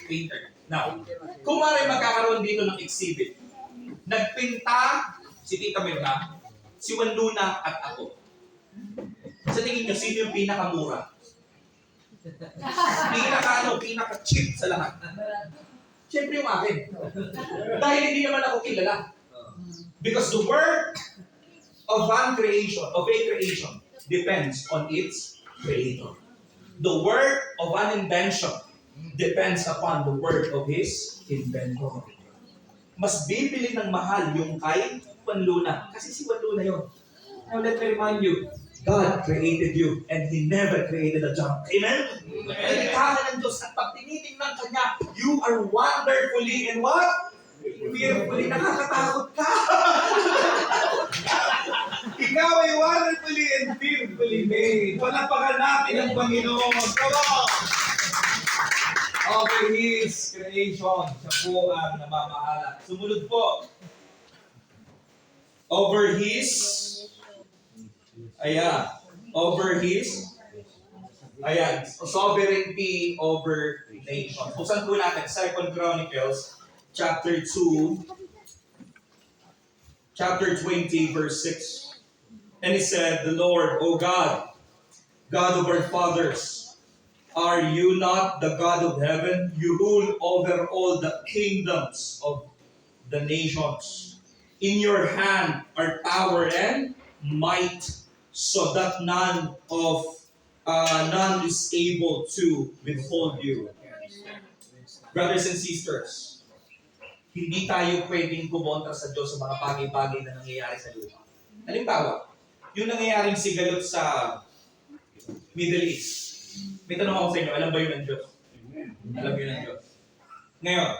painter. Now, kung maaaring magkakaroon dito ng exhibit, nagpinta si Tita Berna, si Juan Luna at ako. Sa tingin nyo, sino yung pinakamura? Pinaka-cheap sa lahat. Siyempre yung akin. Dahil hindi naman ako kilala. Because the work of a creation, depends on its creator. The work of an invention depends upon the work of his inventor. Mas bibili ng mahal yung kay Juan Luna. Kasi si Juan Luna yun. Now let me remind you, God created you and He never created a junk. Amen? Nalikha ka ng Diyos at pag tinitingnan ka niya, you are wonderfully and what? Fearfully. Nakakatakot ka. Ikaw ay wonderfully and fearfully made. Palapakan natin ang Panginoon. Come on! Over His creation, siya po ang namamahala. Sumunod po. Over His sovereignty over nation. Buksan po natin, 2 Chronicles, chapter 2, chapter 20, verse 6. And he said, the Lord, O God, God of our fathers, are you not the God of heaven? You rule over all the kingdoms of the nations. In your hand are power and might, so that none is able to withhold you. Brothers and sisters, hindi tayo pwedeng kumontra sa Diyos sa mga bagay-bagay na nangyayari sa lupa. Halimbawa, yung nangyayaring sigalot sa Middle East. May tanong ako sa inyo, alam ba yun ng Diyos? Alam yun ng Diyos. Ngayon,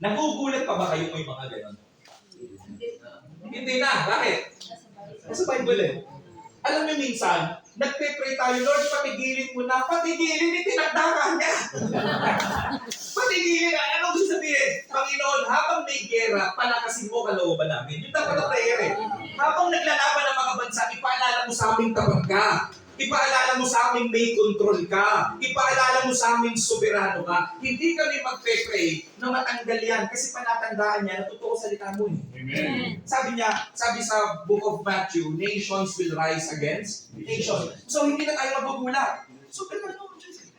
nagugulat pa ba kayo may mga ganon? Hindi na. Bakit? Nasa Bible eh. Alam niyo minsan, nagpe-pray tayo, Lord, patigilin mo na. Patigilin, itinagdakan niya. Patigilin na. Ano gusto sabihin? Panginoon, habang may gera, palakasin mo kalooban namin. Yung dapat na prayer eh. Habang naglalaban ang mga bansa sa aming tapat ka. Ipaalala mo sa amin may control ka. Ipaalala mo sa amin soberano ka. Hindi kami magpe-pray na matanggal yan kasi panatandaan niya na totoo salita mo eh. Amen. Sabi sa book of Matthew, nations will rise against nations. So hindi na tayo magugulat. Soberano Diyos.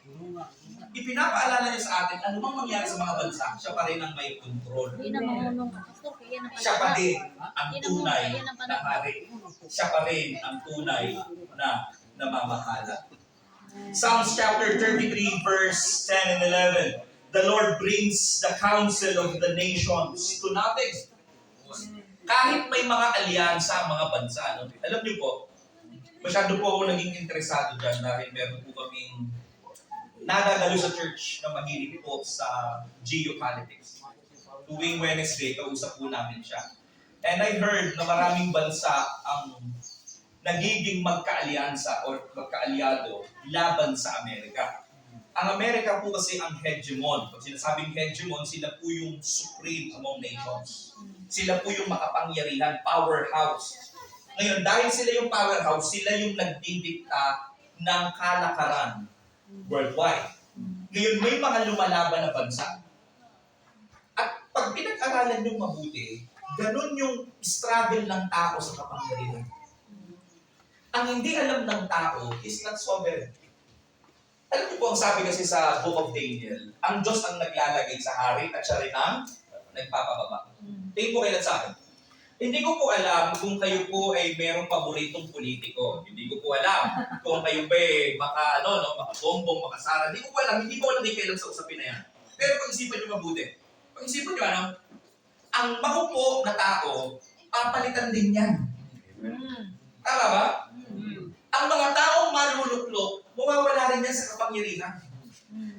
Ipinapaalala niya sa atin, ano bang mangyari sa mga bansa, siya pa rin ang may control. Hindi na marunong ka, Pastor. Kaya na Siya pa rin ang tunay na hari. Siya pa rin ang tunay na namamahala. Psalms chapter 33 verse 10 and 11. The Lord brings the counsel of the nations to nothing. Kahit may mga alyansa ang mga bansa, no? Alam niyo po, masyado po ako naging interesado dyan dahil meron po kaming nadadalo sa church na mahilig po sa geopolitics. Tuwing Wednesday, kausap po namin siya. And I heard na maraming bansa ang nagiging magkaalyansa o magkaalyado laban sa Amerika. Ang Amerika po kasi ang hegemon. Pag sinasabing hegemon, sila po yung supreme among nations. Sila po yung makapangyarihan, powerhouse. Ngayon, dahil sila yung powerhouse, sila yung nagdidikta ng kalakaran worldwide. Ngayon, may mga lumalaban na bansa. At pag pinag-aralan nyo mabuti, ganun yung struggle ng tao sa kapangyarihan. Ang hindi alam ng tao is not sovereign. Alam niyo po ang sabi kasi sa Book of Daniel, ang Diyos ang naglalagay sa hari at siya rin ang nagpapababa. Tingin po kailan sa akin. Hindi ko po alam kung kayo po ay merong paboritong politiko. Hindi ko po alam kung kayo ba makabombong, makasara. Hindi ko po alam. Hindi ko alam kailan sa usapin na yan. Pero pag-isipan niyo mabuti. Pag-isipan niyo ang maupo na tao, papalitan din yan. Tama ba? Ang mga taong maluluklok, mawawala rin yan sa kapangyarihan.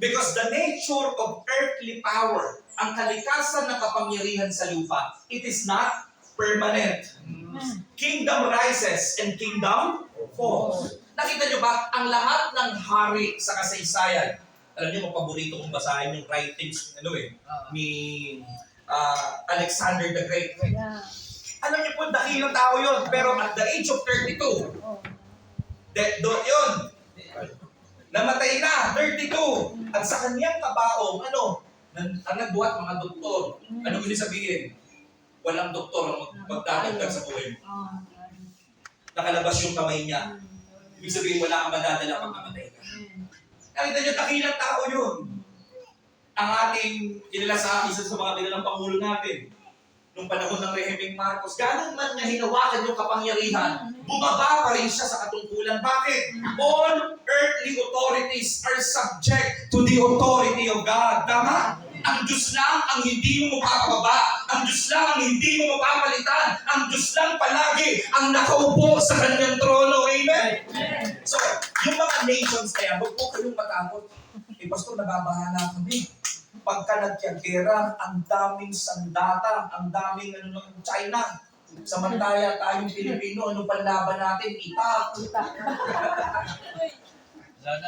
Because the nature of earthly power, ang kalikasan ng kapangyarihan sa lupa, it is not permanent. Kingdom rises and kingdom falls. Nakita nyo ba, ang lahat ng hari sa kasaysayan, alam niyo kung paborito kong basahin yung writings ni Alexander the Great. Alam niyo po, dakilang tao yun. Pero at the age of 32, yun, namatay na, 32. At sa kanyang kabaong, ang nagbuhat mga doktor. Ano ibig sabihin? Walang doktor ang magdadagdag sa buhay mo. Nakalabas yung kamay niya. Ibig sabihin, wala kang madadala pag namatay ka. Nakita niyo, dakilang tao yun. Ang ating kilala sa isa sa mga kilalang pangulo natin, nung panahon ng Reheming Marcos, ganun man niya hinawakan yung kapangyarihan, bumaba pa rin siya sa katungkulan. Bakit? All earthly authorities are subject to the authority of God. Tama? Ang Diyos lang ang hindi mo mapapababa. Ang Diyos lang ang hindi mo mapapalitan. Ang Diyos lang palagi ang nakaupo sa kanyang trono. Amen? So, yung mga nations na yan, huwag po kayong matakot. Pastor, nababahala kami. Pagka nagkagera, ang daming sandata, ang daming ng China. Samantaya tayong Pilipino, ano panlaban natin? Itak.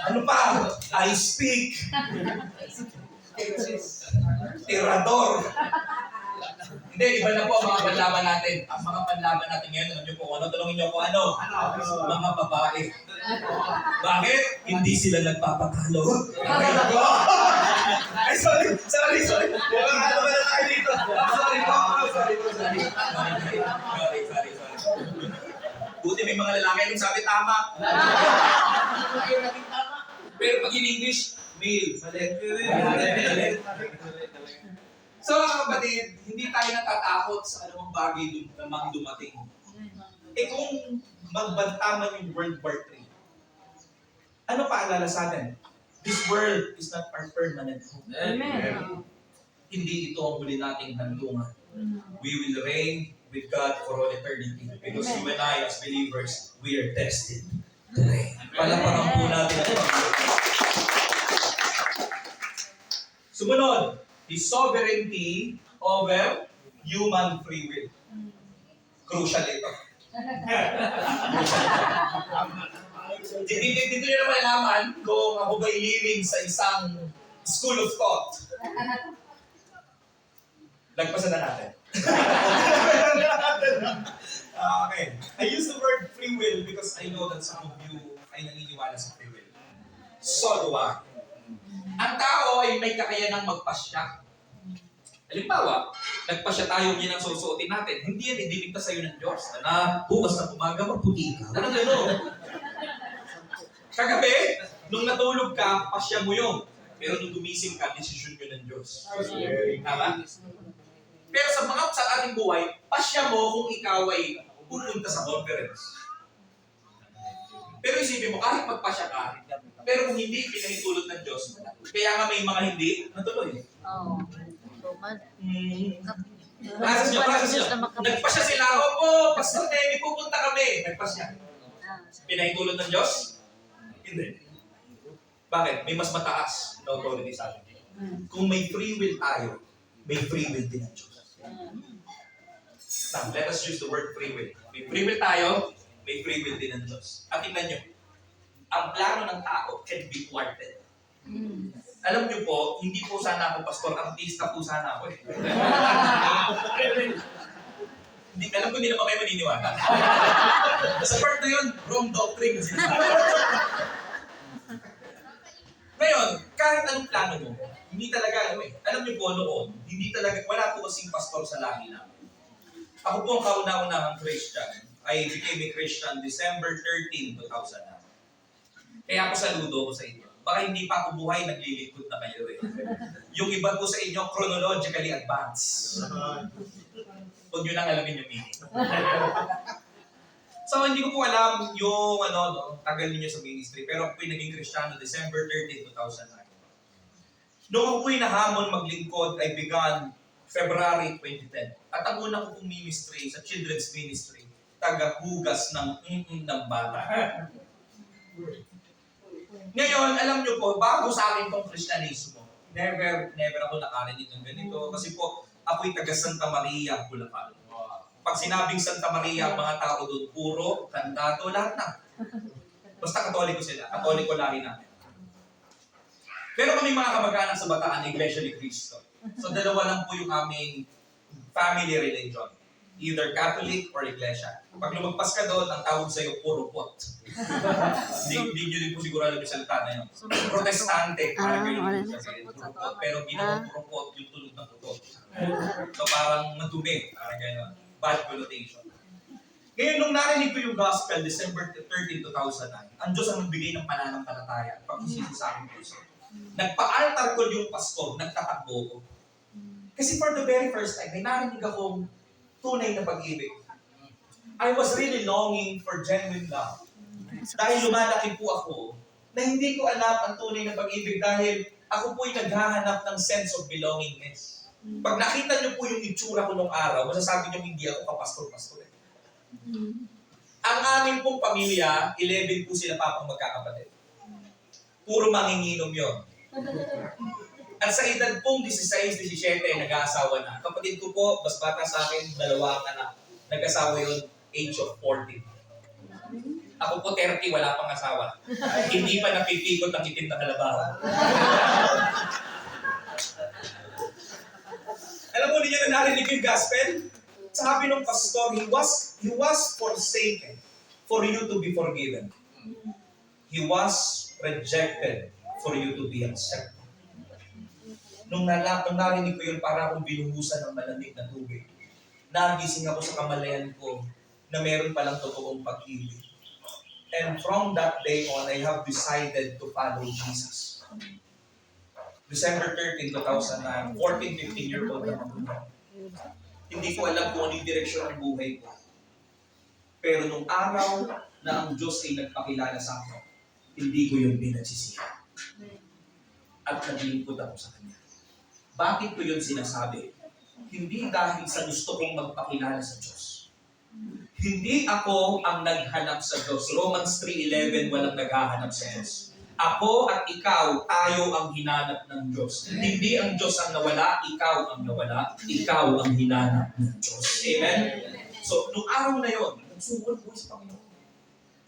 Ano pa? I speak. Tirador. Hindi, iba na po ang mga panlaban natin. Ang mga panlaban natin ngayon, alam niyo po, tanongin niyo po ano? Mga babae. Bakit? Hindi sila nagpapatalo. Ay, sorry. Ano ba na tayo dito? Sorry. Buti may mga lalaki yung sabi tama. Pero pag in English, male. Mali. So, mga kapatid, hindi tayo natatakot sa anumang bagay namang dumating. Kung magbanta man yung World War III, ano paalala sa atin? This world is not our permanent home. Amen. Hindi ito ang huli nating handungan. We will reign with God for all eternity. Because you and I, as believers, we are destined to reign. Palapakan po natin ang Panginoon. Sumunod, His sovereignty over human free will. Crucial ito. Dito nyo naman malaman kung ako ba'y living sa isang school of thought. Lagpasan na natin. Okay. I use the word free will because I know that some of you ay naniniwala sa free will. So do I. Ang tao ay may kakayanang magpasya. Halimbawa, nagpasya tayo yun ang susuotin natin. Hindi yan idiligtas sa'yo ng Diyos. Na bukas na umaga, magputi ka. Ano gano'n? Kagabi, nung natulog ka, pasya mo yun. Pero nung gumising ka, desisyon yun ng Diyos. Tama? Pero sa ating buhay, pasya mo kung ikaw ay pupunta sa conference. Pero isipin mo, kahit magpasya ka, pero kung hindi pinahintulot ng Diyos, kaya nga may mga hindi natuloy. Oo. Process nyo. Nagpasya sila, opo, Pastor Nemi, pupunta kami. Nagpasya. Pinahintulot ng Diyos? Hindi. Bakit? May mas mataas na authority sa atin. Kung may free will tayo, may free will din ang Diyos. Now, let us use the word free will. May free will tayo, may free will din ang Diyos. At tingnan nyo, ang plano ng tao can be thwarted. Alam niyo po, hindi po sana ako pastor, artista po sana ako eh. Hindi, alam ko hindi naman kayo maniniwala. Sa part na yun, wrong doctrine kasi. Ngayon, kahit anong plano mo, hindi talaga, alam niyo po noon, hindi talaga, wala po kasing pastor sa lahi namin. Ako po ang kauna-unahang Christian. I became a Christian December 13, 2009. Kaya ako saludo ko sa inyo. Baka hindi pa ako buhay, naglilingkod na kayo eh. Yung iba po sa inyo, chronologically advanced. Huwag nyo nang alamin yung meaning. So, hindi ko po alam yung tagal niyo sa ministry. Pero ako po'y naging Kristiyano December 13, 2009. Noong ako po'y nahamon maglingkod, I began February 2010. At ang una ko pong ministry sa children's ministry, tagahugas ng ng bata. Ngayon, alam nyo po, bago sa akin tong Kristyanismo, never ako nakarinig ng ganito. Kasi po, ako'y taga Santa Maria, Bulacan. Pag sinabing Santa Maria, mga tao doon, puro, kandato, lahat na. Basta katoliko sila. Katoliko lahi namin. Pero kami mga kamag-anak sa Bataan, Iglesia ni Cristo. So dalawa lang po yung aming family religion. Either Catholic or Iglesia. Pag lumagpas ka doon, ang tawag sa'yo, puro pot. Hindi nyo din po siguro alam yung salita na yun. Protestante, parang yun yung sasabihin, puro pot. Pero ginawang puro pot, yung tulog ng putot. So parang madumi, parang gano'n. Bad connotation. Ngayon, nung narinig ko yung gospel, December 13, 2009, ang Diyos ang nagbigay ng pananampalataya, pag-isisi sa aking puso. Nagpa-altar call yung pastor, nagtatakbo ko. Kasi for the very first time, may narinig akong tunay na pag-ibig. I was really longing for genuine love. Dahil lumalaki po ako, na hindi ko alam ang tunay na pag-ibig dahil ako po'y naghahanap ng sense of belongingness. Pag nakita niyo po yung itsura ko nung araw, masasabi niyo hindi ako kapastor-pastor. Ang amin pong pamilya, 11 po sila papang magkakapatid. Puro manginginom yun. At sa edad pong 16-17, nag-aasawa na. Kapatid ko po, mas bata sa akin, 2 ang anak. Nag-asawa yun, age of 40. Ako po 30, wala pang asawa. Hindi pa napipikot ang itim na kalabaw. Alam mo niyo na narinig yung gospel? Sabi ng pastor, he was forsaken for you to be forgiven. He was rejected for you to be accepted. Nung narinig ko yun, para akong binuhusan ng malamig na tubig. Nagising ako sa kamalayan ko na meron palang totoong pag-ibig. And from that day on, I have decided to follow Jesus. December 13, 2009, 14-15-year-old na ako. Hindi ko alam kung ano yung direksyon ng buhay ko. Pero nung araw na ang Diyos ay nagpakilala sa akin, hindi ko yung pinagsisihan. At naglingkod ako sa Kanya. Bakit ko yun sinasabi? Hindi dahil sa gusto kong magpakilala sa Diyos. Hindi ako ang naghanap sa Diyos. Romans 3:11, walang naghahanap sa Diyos. Ako at ikaw, tayo ang hinanap ng Diyos. Hindi ang Diyos ang nawala, ikaw ang nawala, ikaw ang hinanap ng Diyos. Amen? So, nung araw na yun, nagsugod ko sa Panginoon.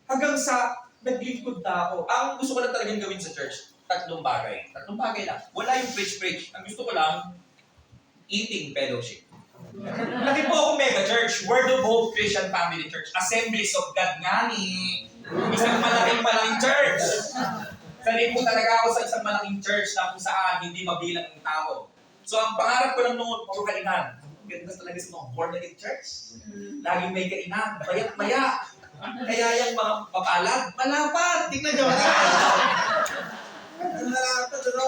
Hanggang sa naglingkod na ako. Ang gusto ko lang talagang gawin sa church, tatlong bagay. Tatlong bagay lang. Wala yung preach. Ang gusto ko lang, eating fellowship. Laki po akong mega church, Word of Hope Christian Family Church, Assemblies of God nga ni. Isang malaking church. Sanay po talaga ako sa isang malaking church na kung saan hindi mabilang ang tao. So ang pangarap ko lang noon, puro kainan. Ganda talaga sa mga born again church. Laging may kainan, bayat-maya. Kaya yung mga papalad, malapad. Tingnan nyo. Malapad, ano?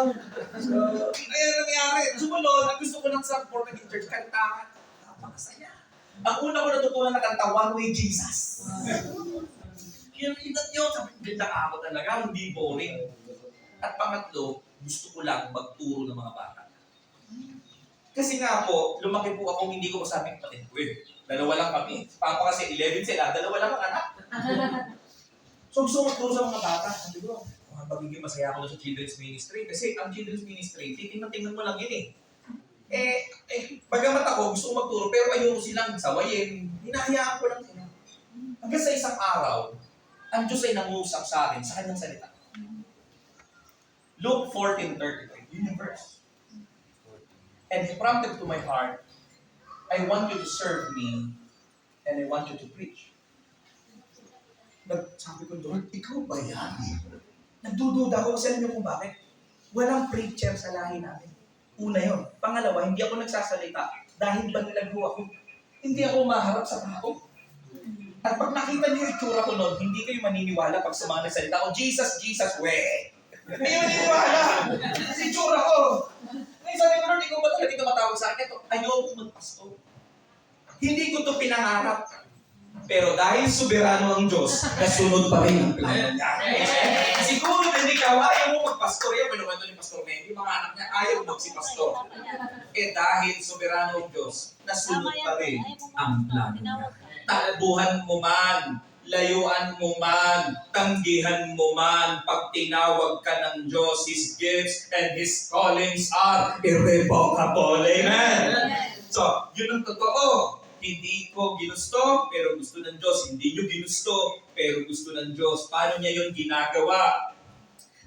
So, ayan nangyari. Sumunod, ang gusto ko lang sa born again church, kantahan. Napakasaya. Ang una ko natutunan na kanta, One Way Jesus. Yung edad nyo, sabi ako talaga, hindi boring. At pangatlo, gusto ko lang magturo ng mga bata. Kasi nga po, lumaki po ako, hindi ko masabing patid ko eh. Dalawa lang kami. Papa kasi 11 sila, dalawa lang ang anak. So gusto ko magturo sa mga bata. Sabi ko, magiging masaya ako sa children's ministry. Kasi ang children's ministry, titingnan mo lang yun eh. Bagamat ako, gusto ko magturo, pero ayoko silang sawayin. Hinahayaan ko lang sila. Hanggang sa isang araw, ang Diyos ay nangusap sa akin sa kanyang salita. Luke 14:33, yun yung verse. And He prompted to my heart, I want you to serve me and I want you to preach. Sabi ko, Lord, ikaw ba yan? Nagdududa ako kasi alam niyo kung bakit? Walang preacher sa lahi natin. Una yun. Pangalawa, hindi ako nagsasalita dahil banlago ako. Hindi ako maharap sa tao. At pag nakita niyo yung itsura ko noon, hindi kayo maniniwala pag sa mga nagsalita ko, Jesus, Jesus, we! Hindi kayo maniniwala! Kasi itsura ko! Ngayon sabi ko, Lord, ikaw ba talaga tumatawag sa akin? Ito, ayoko magpasto. Hindi ko ito pinangarap. Pero dahil soberano ang Diyos, nasunod pa rin ang plano niya. Siguro din ikaw, ayaw mo magpastor. Yan, pinuwento ni Pastor Mendy, yung mga anak niya, ayaw mo magsipastor. Dahil soberano ang Diyos, nasunod pa rin ang plano niya. Takbuhan mo man, layuan mo man, tanggihan mo man, pag tinawag ka ng Diyos, His gifts and His callings are irrevocable. Amen? So, yun ang totoo. Hindi ko ginusto, pero gusto ng Diyos. Hindi nyo ginusto, pero gusto ng Diyos. Paano niya yun ginagawa?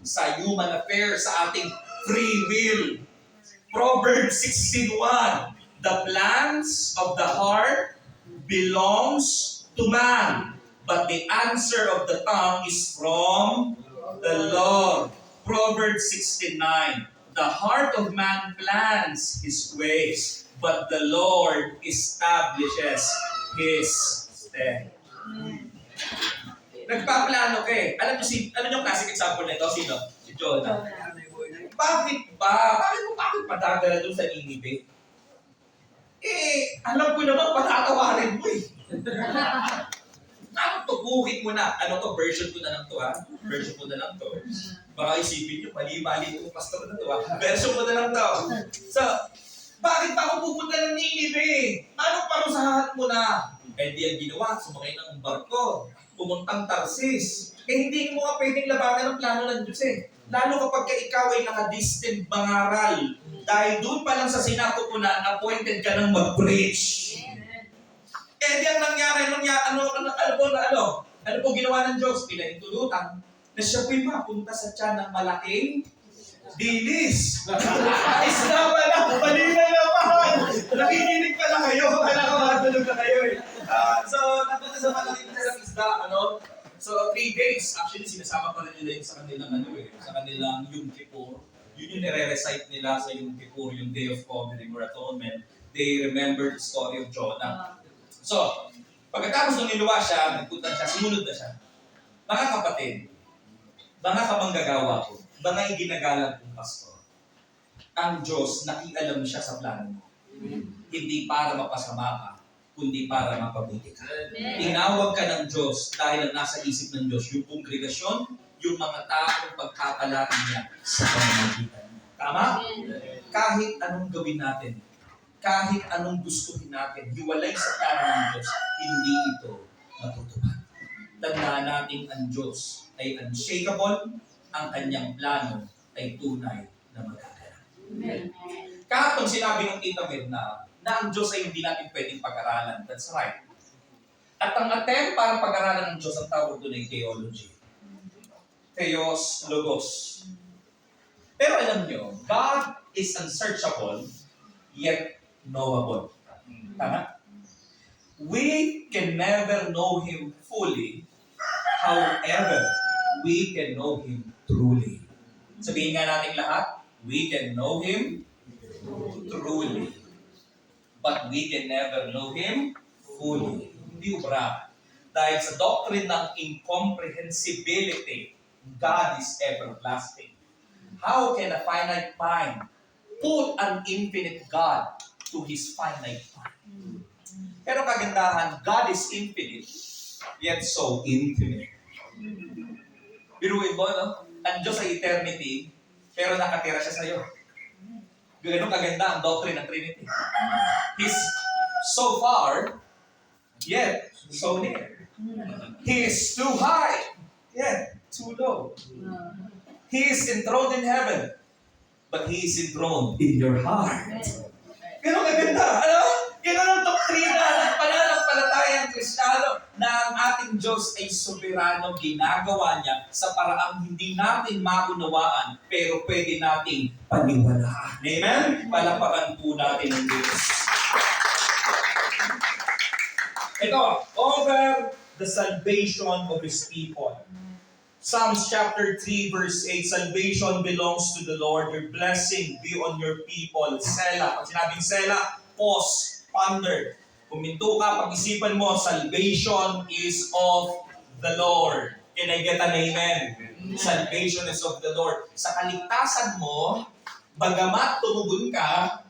Sa human affairs, sa ating free will. Proverbs 16:1, the plans of the heart belongs to man, but the answer of the tongue is from the Lord. Proverbs 16:9, the heart of man plans his ways, but the Lord establishes his step. Nagpaplano ka eh. Alam niyo classic example nito? Sino? Si Jonah. Bakit padadala doon sa Ninive? Alam ko naman, patatawarin mo eh. Tukuhin mo na. Ano to? Version ko na lang to ha? Version ko na lang to. Baka isipin nyo, mali-mali ko pastor na to ha? Version ko na lang to. So, bakit pa ako pupunta ng Ninive? Ano parusahan mo na? Di ang ginawa, sumakay ng barko, pumuntang Tarsis. Hindi mo nga pwedeng labanan ang plano ng Diyos eh. Lalo kapag ikaw ay naka-distant mangaral. Dahil doon pa lang sa sinapupunan, appointed ka ng mag-preach. Di ang nangyari, ano po ginawa ng Diyos? Pinaintulutan na siya po'y mapunta sa tiyan ng malaking dilis. Isla pala, malina naman. Nakikinig pala kayo, kaya nakakatulog na kayo eh. So, napunta sa malaking isla, So, 3 days, actually, sinasama pa rin nila yung sa kanilang sa kanilang Yom Kippur. Yun yung nire-recite nila sa Yom Kippur, yung Day of Covering or Atonement. They remember the story of Jonah. So, pagkatapos nung niluwa siya, nagpunta siya, sumunod na siya. Mga kapatid, mga kamanggagawa ko, mga iginagalang kong pastor, ang Diyos, nakialam siya sa plano mo. Hindi para mapasama ka, kundi para mapabuti ka. Tinawag ka ng Diyos dahil ang nasa isip ng Diyos, yung kongregasyon, yung mga taong pagkakalain niya sa pamamagitan niya. Tama? Kahit anong gawin natin, kahit anong gustuhin natin, hiwalay sa plano ng Diyos, hindi ito matutupad. Tandaan natin ang Diyos ay unshakable, ang kanyang plano ay tunay na magaganap. Kahapon sinabi ng Tita Mirna na ang Diyos ay hindi natin pwedeng pag-aralan. That's right. At ang attempt para pag-aralan ng Diyos, ang tawag doon ay theology. Theos, logos. Pero alam nyo, God is unsearchable, yet knowable. Tama? We can never know Him fully. However, we can know Him truly. Sabihin nga natin lahat, we can know Him truly. But we can never know Him fully. Hindi ubra. Dahil sa doctrine ng incomprehensibility, God is everlasting. How can a finite mind put an infinite God to His finite mind? Pero kagandahan, God is infinite, yet so infinite. Biruin mo, no? Ang Diyos ay eternity, pero nakatira siya sa'yo. Ganun kaganda ang doctrine ng Trinity. He's so far, yet so near. He is too high, yet too low. He is enthroned in heaven, but He is enthroned in your heart. Ganun kaganda. Ano? Ganun ang doktrina ng pananampalatayang Kristiyano na ang ating Diyos ay soberano, ginagawa niya sa paraang hindi natin maunawaan, pero pwede nating paniwalaan. Amen? Palapakan po natin ang Diyos. Ito, over the salvation of His people. Psalms chapter 3 verse 8, salvation belongs to the Lord. Your blessing be on your people. Selah. Pag sinabing Selah, pause, ponder. Kuminto ka, pag-isipan mo, salvation is of the Lord. Can I get an amen? Salvation is of the Lord. Sa kaligtasan mo, bagamat tumugon ka,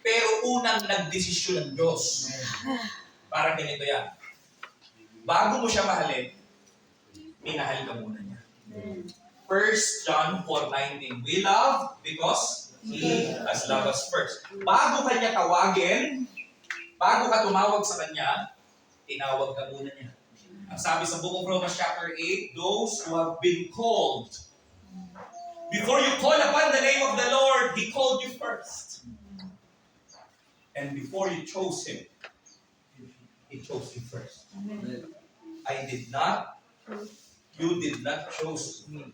pero unang nagdesisyon ng Diyos. Parang ganito yan. Bago mo siya mahalin, minahal ka muna niya. 1 John 4:19, we love because He has loved us first. Bago ka niya tawagin, bago ka tumawag sa Kanya, tinawag ka muna niya. Ang sabi sa Book of Romans chapter 8, those who have been called, before you call upon the name of the Lord, He called you first. And before you chose Him, He chose you first. I did not, you did not choose me,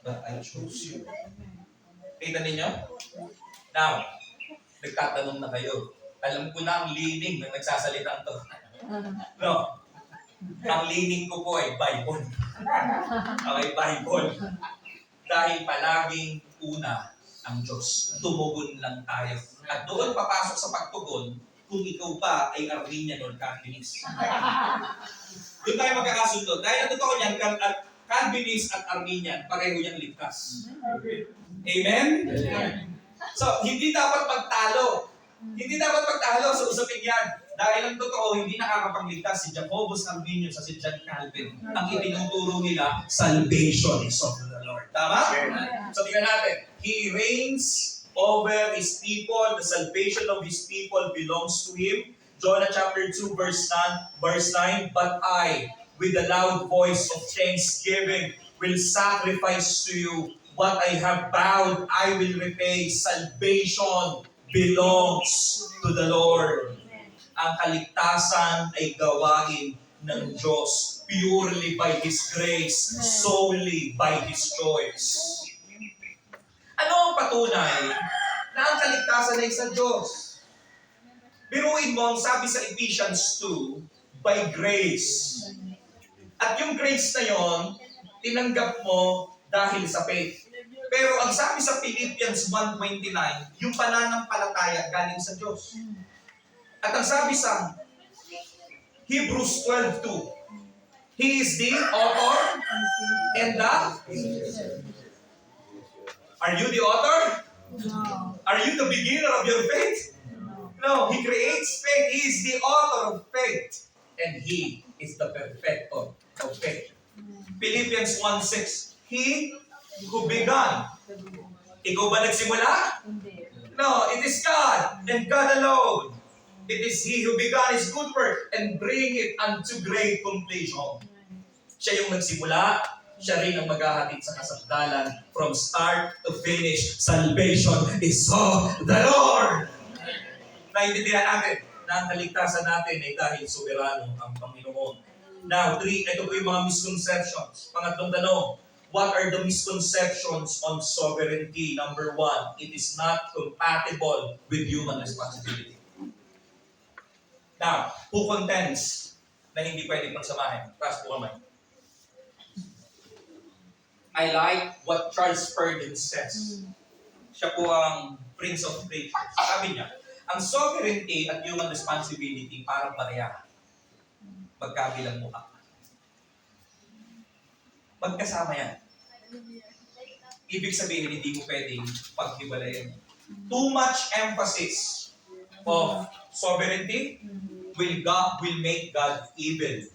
but I chose you. Kita ninyo? Now, nagtatanong na kayo. Alam ko na ang leaning ng nagsasalitang to. No. Ang leaning ko po ay Bible. Okay, Bible. Dahil palaging una ang Diyos. Tumugon lang tayo. At doon papasok sa pagtugon, kung ikaw pa ay Arminian or Calvinist. Doon tayo magkakasundo. Dahil ang totoo niyan, Calvinist at Arminian, pareho yung ligtas. Amen? So, hindi dapat magtalo. Hindi dapat magtalo sa usapin yan. Dahil ang totoo, hindi nakakapagligtas si Jacobus Arminius sa si John Calvin. Ang itinuturo nila, salvation is of the Lord. Tama? So, tingnan natin. He reigns over His people. The salvation of His people belongs to Him. Jonah chapter 2 verse 9, but I, with a loud voice of thanksgiving, will sacrifice to you what I have vowed. I will repay. Salvation belongs to the Lord. Ang kaligtasan ay gawain ng Diyos purely by His grace, solely by His choice. Ano ang patunay na ang kaligtasan ay sa Diyos? Biruin mo ang sabi sa Ephesians 2, by grace. At yung grace na yon, tinanggap mo dahil sa faith. Pero ang sabi sa Philippians 1:29, yung pananampalataya galing sa Diyos. At ang sabi sa Hebrews 12:2, He is the author and the... Are you the author? No. Are you the beginner of your faith? No, He creates faith. He is the author of faith. And He is the perfecter of faith. Philippians 1:6, He who began. Ikaw ba nagsimula? Hindi. No, it is God and God alone. It is He who began His good work and bring it unto great completion. Siya yung nagsimula, siya rin ang maghahatid sa kasagdalan from start to finish. Salvation is of the Lord. Naintindihan natin na ang kaligtasan natin ay dahil soberano ang Panginoon. Now, 3, ito po yung mga misconceptions. Pangatlong tanong, what are the misconceptions on sovereignty? Number 1, it is not compatible with human responsibility. Now, who contends na hindi pwedeng pagsamahin? Taas po kamay. I like what Charles Spurgeon says. Siya po ang Prince of Preachers. Sabi niya, ang sovereignty at human responsibility parang pareha. Magkabilang mukha. Magkasama yan. Ibig sabihin, hindi mo pwedeng paghiwalayin. Too much emphasis of sovereignty will make God evil.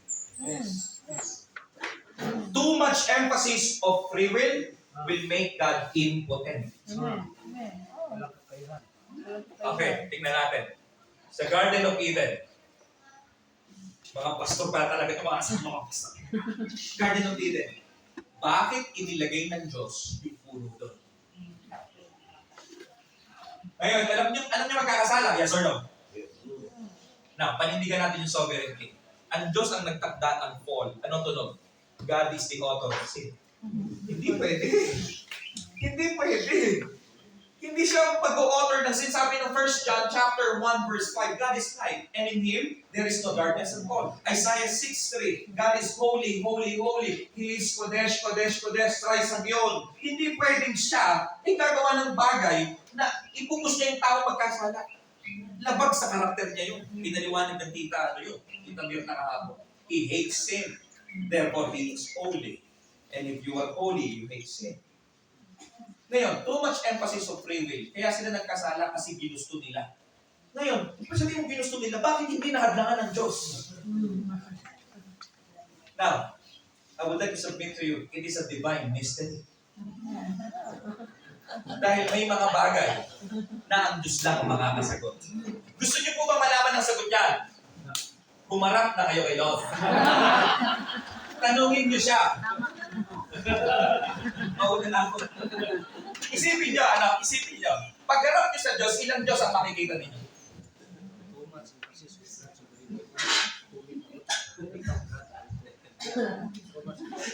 Too much emphasis of free will make God impotent. Okay, tingnan natin. Sa Garden of Eden, mga pastor pa talaga ito, mga pastor. Garden of Eden, bakit inilagay ng Diyos yung puno doon? Ngayon, alam niyo magkakasala, yes or no? Now, panindigan natin yung sovereignty. Ang Diyos ang nagtakda ng fall. Anong tunog? God is the author of sin. Hindi pwede. Hindi pwede. Hindi siya pag-author ng sin. Sabi ng 1 John chapter 1 verse 5, God is light, and in Him there is no darkness at all. Isaiah 6:3, God is holy, holy, holy. He is Kodesh, Kodesh, Kodesh, thrice Agyon. Hindi pwedeng siya ay gagawa ng bagay na ipupus niya yung tao magkasala. Labag sa karakter niya yun. Pinaliwanag ng tita, Tita Mir na kahapon. He hates sin. Therefore, He is holy. And if you are holy, you hate sin. Ngayon, too much emphasis of free will. Kaya sila nagkasala kasi ginusto nila. Ngayon, kung sabihin mo ginusto nila, bakit hindi nahadlangan ng Diyos? Now, I would like to submit to you, it is a divine mystery. Dahil may mga bagay na ang Diyos lang ang makakasagot. Gusto niyo po ba malaman ang sagot niyan? Humarap na kayo kay Lord. Tanungin niyo siya. Mauna na ako. Isipin niyo. Pagharap niyo sa Diyos, ilang Diyos ang makikita ninyo?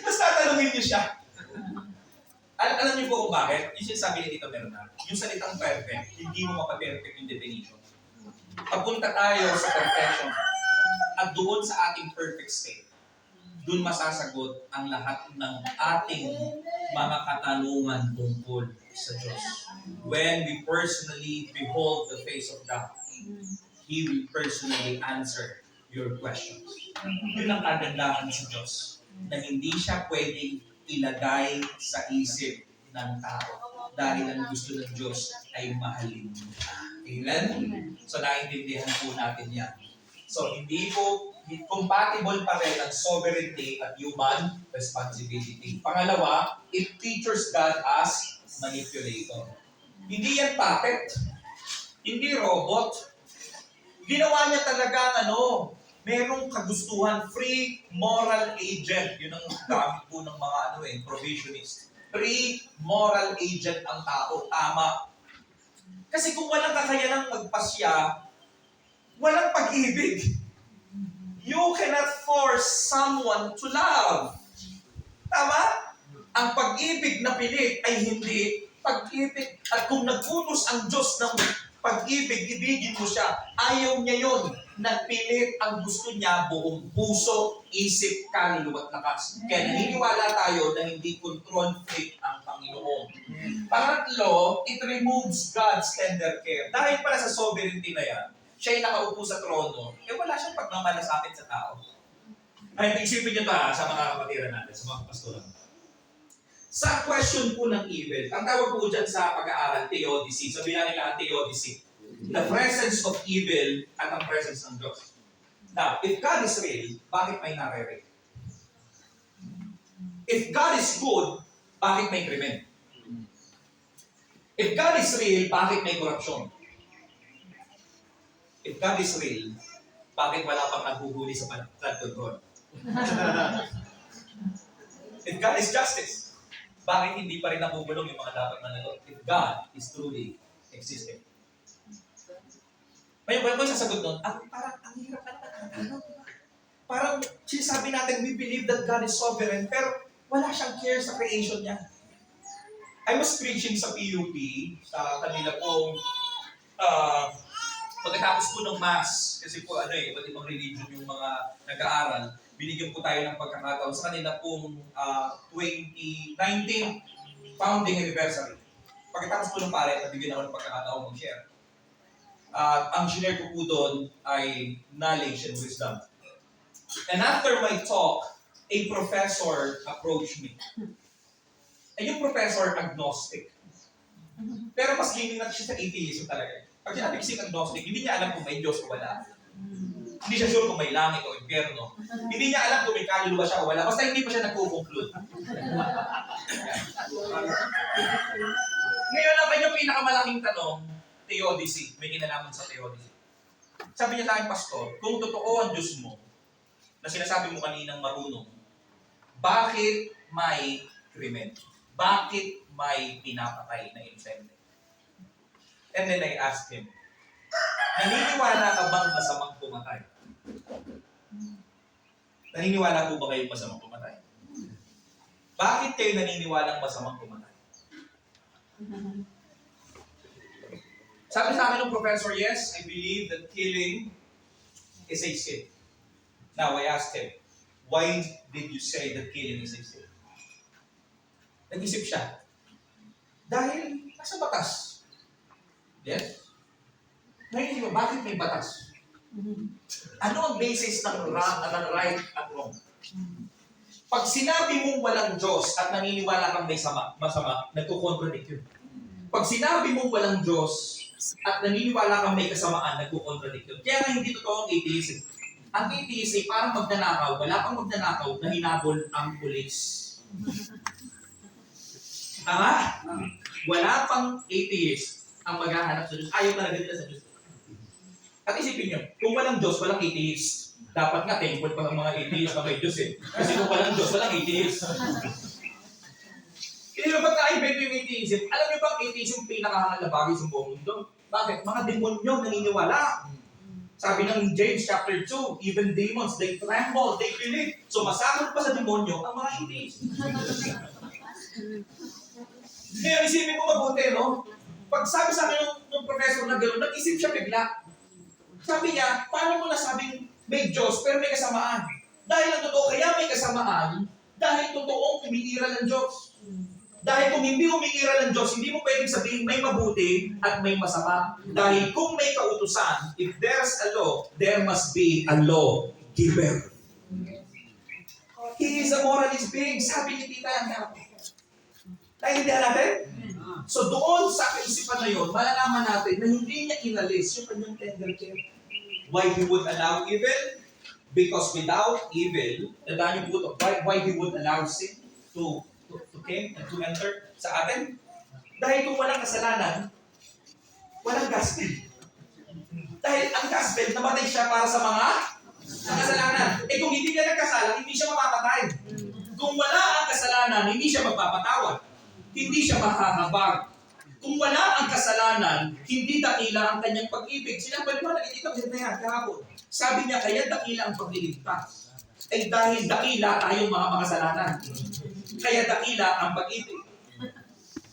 Basta tanungin niyo siya. Alam niyo po kung bakit? Yung sinasabi ni Tito Bernard, yung salitang perfect, hindi mo mapaperfect yung definition. Pagpunta tayo sa perfection, at doon sa ating perfect state, doon masasagot ang lahat ng ating mga katanungan tungkol sa Diyos. When we personally behold the face of God, He will personally answer your questions. Yun ang kagandahan sa Diyos, na hindi siya pwedeng ilagay sa isip ng tao. Dahil ang gusto ng Diyos ay mahalin mo. Amen? So, naintindihan po natin yan. So, hindi po compatible pa rin ang sovereignty at human responsibility. Pangalawa, it features God as manipulator. Hindi yan puppet. Hindi robot. Ginawa niya talaga merong kagustuhan, free moral agent. Yun ang gamit po ng mga provisionist. Free moral agent ang tao. Tama. Kasi kung walang kakayanang magpasya, walang pag-ibig. You cannot force someone to love. Tama? Ang pag-ibig na pilit ay hindi pag-ibig. At kung nagputos ang Diyos ng pag-ibig, ibigin mo siya. Ayaw niya yun. Nagpilit ang gusto niya buong puso, isip, kaluluwa at lakas. Kaya naniniwala tayo na hindi control freak ang Panginoon. Pangatlo, it removes God's tender care. Dahil pala sa sovereignty na yan, siya ay nakaupo sa trono, wala siyang pagmamalasakit sa tao. Ay, isipin niyo sa mga kapatiran natin, sa mga pastoran. Sa question po ng evil, ang tawag po dyan sa pag-aaral, theodicy. Sabihin na nila ang theodicy. The presence of evil at ang presence ng Diyos. Now, if God is real, bakit may narere? If God is good, bakit may krimen? If God is real, bakit may korupsyon? If God is real, bakit wala pang naghuhuli sa flood control? If God is justice, bakit hindi pa rin nabubulong yung mga dapat managot? If God is truly existing. May sasagot nun, parang ang hirap na parang sinasabi natin, we believe that God is sovereign, pero wala siyang care sa creation niya. I was preaching sa PUP, sa kanila pong Pagkatapos po ng Mass, kasi po iba't ibang religion yung mga nag-aaral, binigyan po tayo ng pagkakataon sa kanila pong 2019 founding anniversary. Pagkatapos po ng pare, nabigyan ako ng pagkakataon mag-share. Ang share ko po doon ay knowledge and wisdom. And after my talk, a professor approached me. And yung professor, agnostic. Pero mas leaning natin siya sa atheism talaga. Pag sinabi kasi agnostic, hindi niya alam kung may Diyos o wala. Hindi siya sure kung may langit o impyerno. Hindi niya alam kung may kaluluwa siya o wala. Basta hindi pa siya nagko-conclude. Ngayon ang kanyang pinakamalaking tanong, theodicy. May kinalaman sa theodicy. Sabi niya sa akin, Pastor, kung totoo ang Diyos mo, na sinasabi mo kaninang marunong, bakit may krimen? Bakit may pinapatay na infante? And then I asked him, naniniwala ka bang masamang pumatay? Naniniwala po ba kayo masamang pumatay? Bakit kayo naniniwalang masamang pumatay? Sabi sa akin ng professor, yes, I believe that killing is a sin. Now I asked him, why did you say that killing is a sin? Nag-isip siya. Dahil nasa batas. Yes? Ngayon, bakit may batas? Ano ang basis ng right at wrong? Pag sinabi mong walang Diyos at naniniwala kang may masama, nagko-contradict yun. Pag sinabi mong walang Diyos at naniniwala kang may kasamaan, nagko-contradict yun. Kaya nga hindi totoo ang atheism. Ang atheism ay parang magnanakaw, wala pang magnanakaw na hinabol ang pulis. Wala pang atheist ang maghahanap sa Diyos. Ayaw talaga nila sa Diyos. At isipin nyo, kung walang Diyos, walang atheist. Dapat nga, thankful pa ang mga atheist na may Diyos eh. Kasi kung walang Diyos, walang atheist. Hindi ba ba't na-invento yung atheism? Alam niyo ba ang atheism yung pinakahangal na bagay sa buong mundo? Bakit? Mga demonyo naniniwala. Sabi ng James chapter 2, even demons, they tremble, they believe. So masakot pa sa demonyo ang mga atheist. Ngayon, isipin mo mabuti, no? Pag sabi sa akin ng professor na gano'n, nag-isip siya bigla. Sabi niya, paano mo nasabing may Diyos pero may kasamaan? Dahil ang totoo, kaya may kasamaan, dahil totoong umiiral ng Diyos. Dahil kung hindi umiiral ng Diyos, hindi mo pwedeng sabihin may mabuti at may masama. Dahil kung may kautusan, if there's a law, there must be a law giver. He is a moralist being, sabi ni Tita Ana. Naintindihan natin? So doon sa kaisipan na yun, malalaman natin na hindi niya inalis yung kanyang tender care. Why he would allow evil? Because without evil, nadaan yung puto, why he would allow sin to came and to enter sa atin? Dahil kung walang kasalanan, walang gospel. Dahil ang gospel, namatay siya para sa mga kasalanan. Kung hindi ka nagkasala, hindi siya mapapatay. Kung wala ang kasalanan, hindi siya magpapatawad. Hindi siya makakabag. Kung wala ang kasalanan, hindi dakila ang kanyang pag-ibig. Sinabi naman, nakikita ko na yan kahapon. Sabi niya, kaya dakila ang pagliligtas. Ay dahil dakila tayong mga makasalanan. Kaya dakila ang pag-ibig.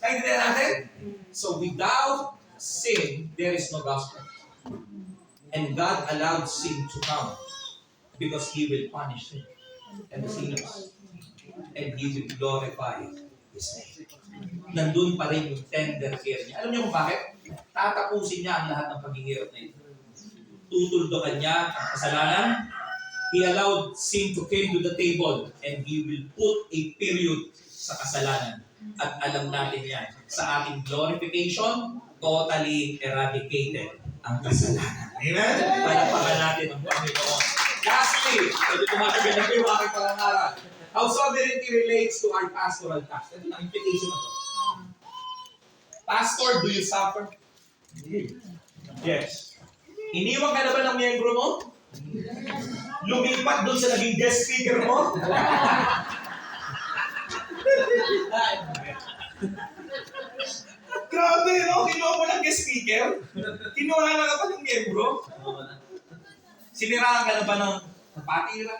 Naintindihan natin? So without sin, there is no gospel. And God allowed sin to come because He will punish sin and the sinners. And He will glorify His name. Nandun pa rin yung tender care niya. Alam niyo kung bakit? Tatapusin niya ang lahat ng paghihirap na ito. Tutuldukan niya ang kasalanan. He allowed sin to came to the table and He will put a period sa kasalanan. At alam natin yan, sa ating glorification, totally eradicated ang kasalanan. Amen? Palapakan natin ang Panginoon. Lastly, ito tumatagal na yung aking pangangaral. How sovereignty relates to our pastoral task. Ito na, implication na to. Pastor, do you suffer? Yes. Iniwan ka na ba ng miyembro mo? Lumipat doon sa naging guest speaker mo? Grabe, no? Kinuha mo ng guest speaker? Kinuha na ka pa ng miyembro? Siniraan ka na ba ng patira?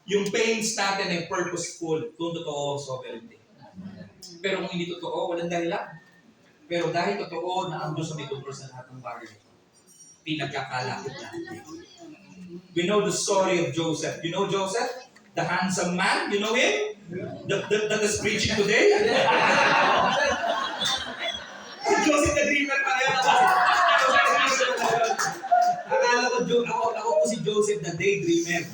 Yung pains natin ay purposeful kung totoo sovereignty. Pero kung hindi totoo, walang dahilan. Pero dahil totoo na ang Diyos ang may kontrol sa lahat ng bagay, pinagkakalapit natin. We know the story of Joseph. You know Joseph? The handsome man? You know him? That is preaching today? Joseph the dreamer pa rin. Akala ko, ako po si Joseph the daydreamer.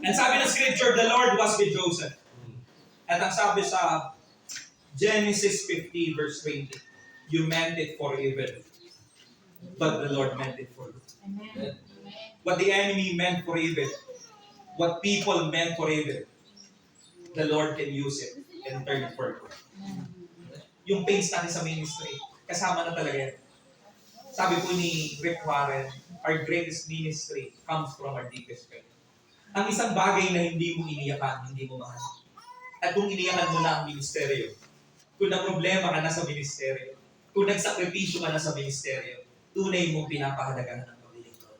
And sabi ng scripture, the Lord was with Joseph. At ang sabi sa Genesis 50 verse 20, you meant it for evil, but the Lord meant it for good. Amen. What the enemy meant for evil, what people meant for evil, the Lord can use it and turn it for good. Yung pains natin sa ministry, kasama na talaga yan. Sabi po ni Rick Warren, our greatest ministry comes from our deepest pain. Ang isang bagay na hindi mo iniyakan, hindi mo mahal. At kung iniyakan mo na ang ministeryo, kung na problema ka na sa ministeryo, kung nagsakripisyo ka na sa ministeryo, tunay mong pinapahalagahan ng paglilingkod.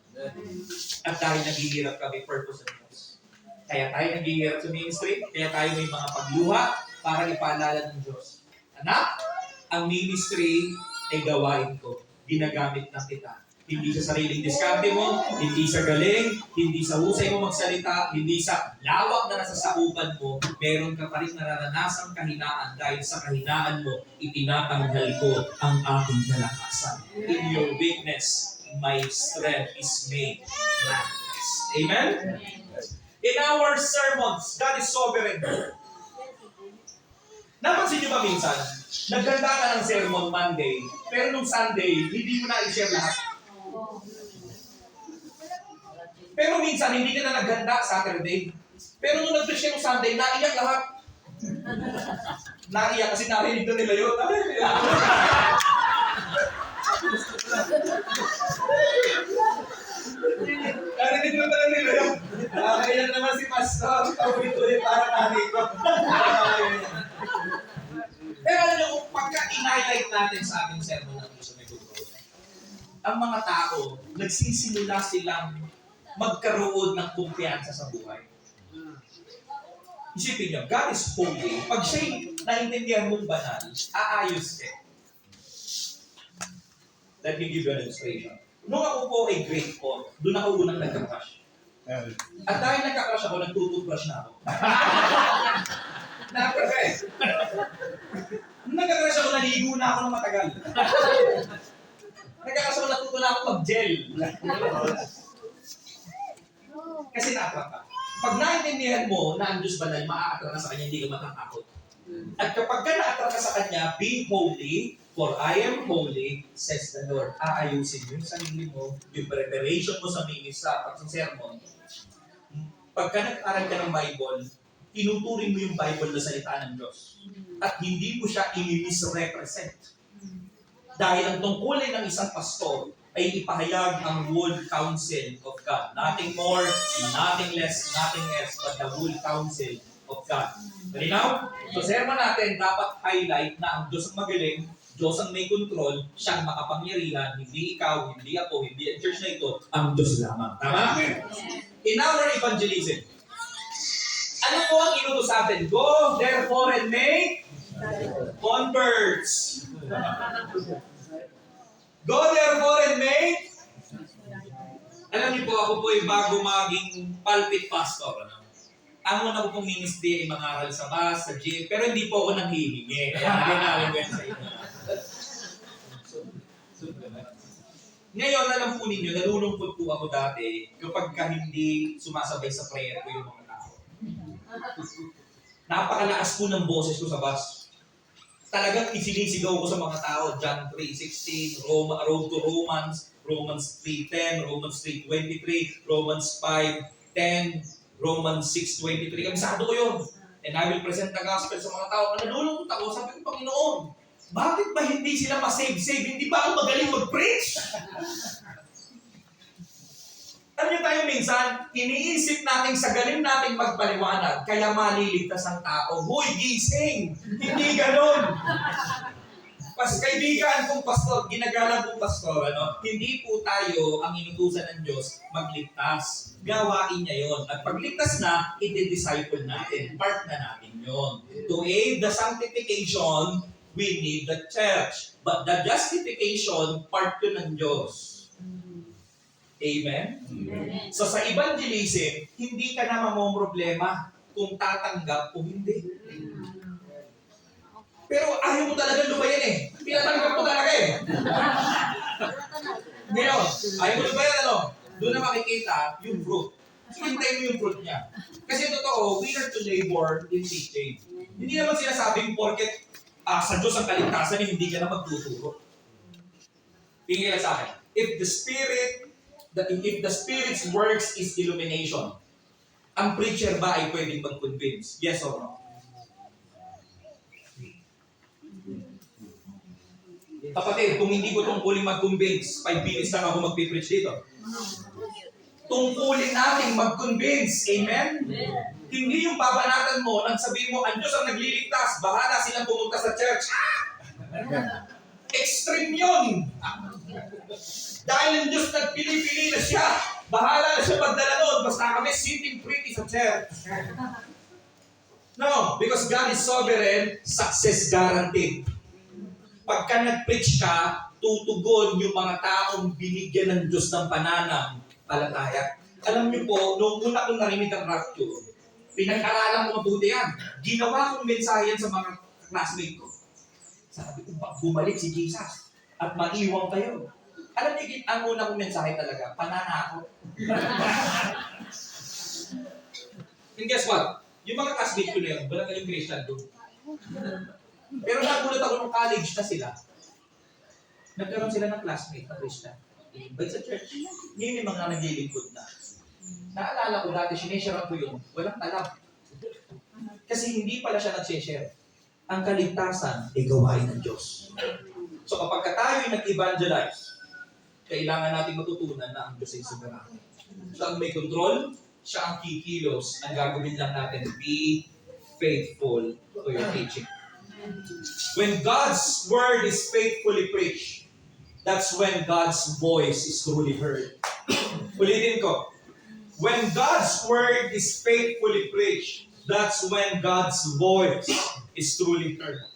At dahil naghihirap kami, purpose and cause. Kaya tayo naghihirap sa ministry, kaya tayo may mga pagluha para ipaalala ng Diyos. Anak, ang ministry ay gawain ko. Ginagamit na kita. Hindi sa sariling diskarte mo, hindi sa galing, hindi sa husay mo magsalita, hindi sa lawak na nasasakupan mo, meron ka pa rin nararanasang kahinaan dahil sa kahinaan mo, itinatanghal ko ang aking kalakasan. In your weakness, my strength is made manifest. Amen? In our sermons, God is sovereign. Napansin niyo ba minsan, nagganda ka ng sermon Monday, pero nung Sunday, hindi mo na i-share lahat. Pero minsan, hindi ka na naghanda Saturday. Pero nung nag-preach yung Sunday, naiyak lahat. Naiyak kasi narinig na nila yun. Narinig na pala nila yun. Nakakaiyak naman si Pastor. Tawid-ulit para nanay ko. Pero alam niyo, kung pagka-in-highlight natin sa ating sermon ng Diyos may control, ang mga tao, nagsisimula silang magkaroon ng kumpiyansa sa buhay. Isipin niyo, God is holy. Pag siya'y naintindihan mong banal, aayos ka. Let me give you an illustration. Nung ako po ay grade 4, doon ako unang nagka-crush. At dahil nagka-crush ako, nagtututbrush na ako. Napaka-crush. Nung nagka-crush ako, naligo na ako ng matagal. Nagka-crush ako, natuto na ako mag-gel. Kasi na-attract ka. Pag naintindihan mo na ang Diyos banal, maa-attract ka sa Kanya, hindi ka matatakot. At kapag ka na-attract ka sa Kanya, be holy, for I am holy, says the Lord. Aayusin mo yung sarili mo, yung preparation mo sa minisa, pag sa sermon. Pagka nag-aral ka ng Bible, tinuturing mo yung Bible na salita ng Diyos. At hindi mo siya i-misrepresent. Dahil ang tungkulin ng isang pastor ay ipahayag ang whole counsel of God. Nothing more, nothing less, nothing else, but the whole counsel of God. Malinaw? So, sermon natin, dapat highlight na ang Diyos ang magaling, Diyos ang may control, siyang makapangyarihan, hindi ikaw, hindi ako, hindi ang church na ito, ang Diyos lamang. Tama? In our evangelism, ano po ang inutos sa atin? Go, therefore, and make converts. Go therefore and make. Alam niyo po, ako po ay bago maging pulpit pastor. Ano? Ang una ko pong ministry ay mangaral sa bus, sa gym, pero hindi po ako nanghihingi. Kaya naginawa ko yan sa inyo. Ngayon, alam po ninyo, nalulungkot po ako dati kapag hindi sumasabay sa prayer ko yung mga tao. Napakalakas po ng boses ko sa bus. Talagang isinisigaw ko sa mga tao, John 3:16, Road to Romans, Romans 3:10, Romans 3:23, Romans 5:10, Romans 6:23. Kabisado ko yun. And I will present the gospel sa mga tao. Nalulungkot ako, sabi ko, Panginoon, bakit ba hindi sila masave-save? Hindi ba ako magaling mag-preach? Alam niyo tayo minsan, iniisip natin sa galing nating magpaliwanag, kaya maliligtas ang tao. Hoy, gising! Hindi ganon! Kaibigan kong pastor, ginagalang kong pastor, hindi po tayo ang inutusan ng Diyos magligtas. Gawain niya yon. At pagligtas na, i-disciple natin. Part na natin yon. To aid the sanctification, we need the church. But the justification, part yun ng Diyos. Amen? Amen. So sa evangelism, hindi ka na mamomroblema kung tatanggap o hindi. Pero ayaw mo talaga lumayan eh. Pinatanggap mo talaga eh. Ngayon, ayaw mo lumayan doon na makikita yung fruit. Hintayin mo yung fruit niya. Kasi totoo, we are to labor in teaching. Hindi naman sinasabing porket sa Diyos ang kaligtasan, hindi ka na magtuturo. Tingin sa akin. If the Spirit's works is illumination, ang preacher ba ay pwedeng mag-convince? Yes or no? Kapatid, kung hindi ko tungkulin mag-convince, 5 minutes lang ako mag-preach dito. Tungkulin natin mag-convince. Amen? Hindi yung babanatan mo, nang sabihin mo, ang Diyos ang nagliligtas, bahala silang pumunta sa church. Extreme yun! Dahil ang Diyos nagpili-pili na siya, bahala na siya magdala doon, basta kami sitting pretty sa church. No, because God is sovereign, success guaranteed. Pagka nag-preach ka, tutugon yung mga taong binigyan ng Diyos ng pananampalataya. Alam niyo po, noong una kong narinig ang rapture, pinag-aralan ko mabuti yan. Ginawa kong mensahe yan sa mga classmate ko. Sabi ko, bumalik si Jesus at maiwang kayo. Alam niyo, ang una kong mensahe talaga, pananakot. And guess what? Yung mga classmate ko na yun, wala kayong Christian doon. Pero nagulat ako nung college na sila. Nagkaroon sila ng classmate na Christian. Invite sa church. Yun yung mga naglilingkod na. Naalala ko dati, sineshare ko yun. Walang talab. Kasi hindi pala siya nag-share. Ang kaligtasan ay gawain ng Diyos. So kapag tayo ay nag-evangelize, kailangan natin matutunan na ang Diyos ay soberano. Siya ang may control, siya ang kikilos. Ang gagawin lang natin, be faithful to your teaching. When God's word is faithfully preached, that's when God's voice is truly heard. Ulitin ko. When God's word is faithfully preached, that's when God's voice is truly heard.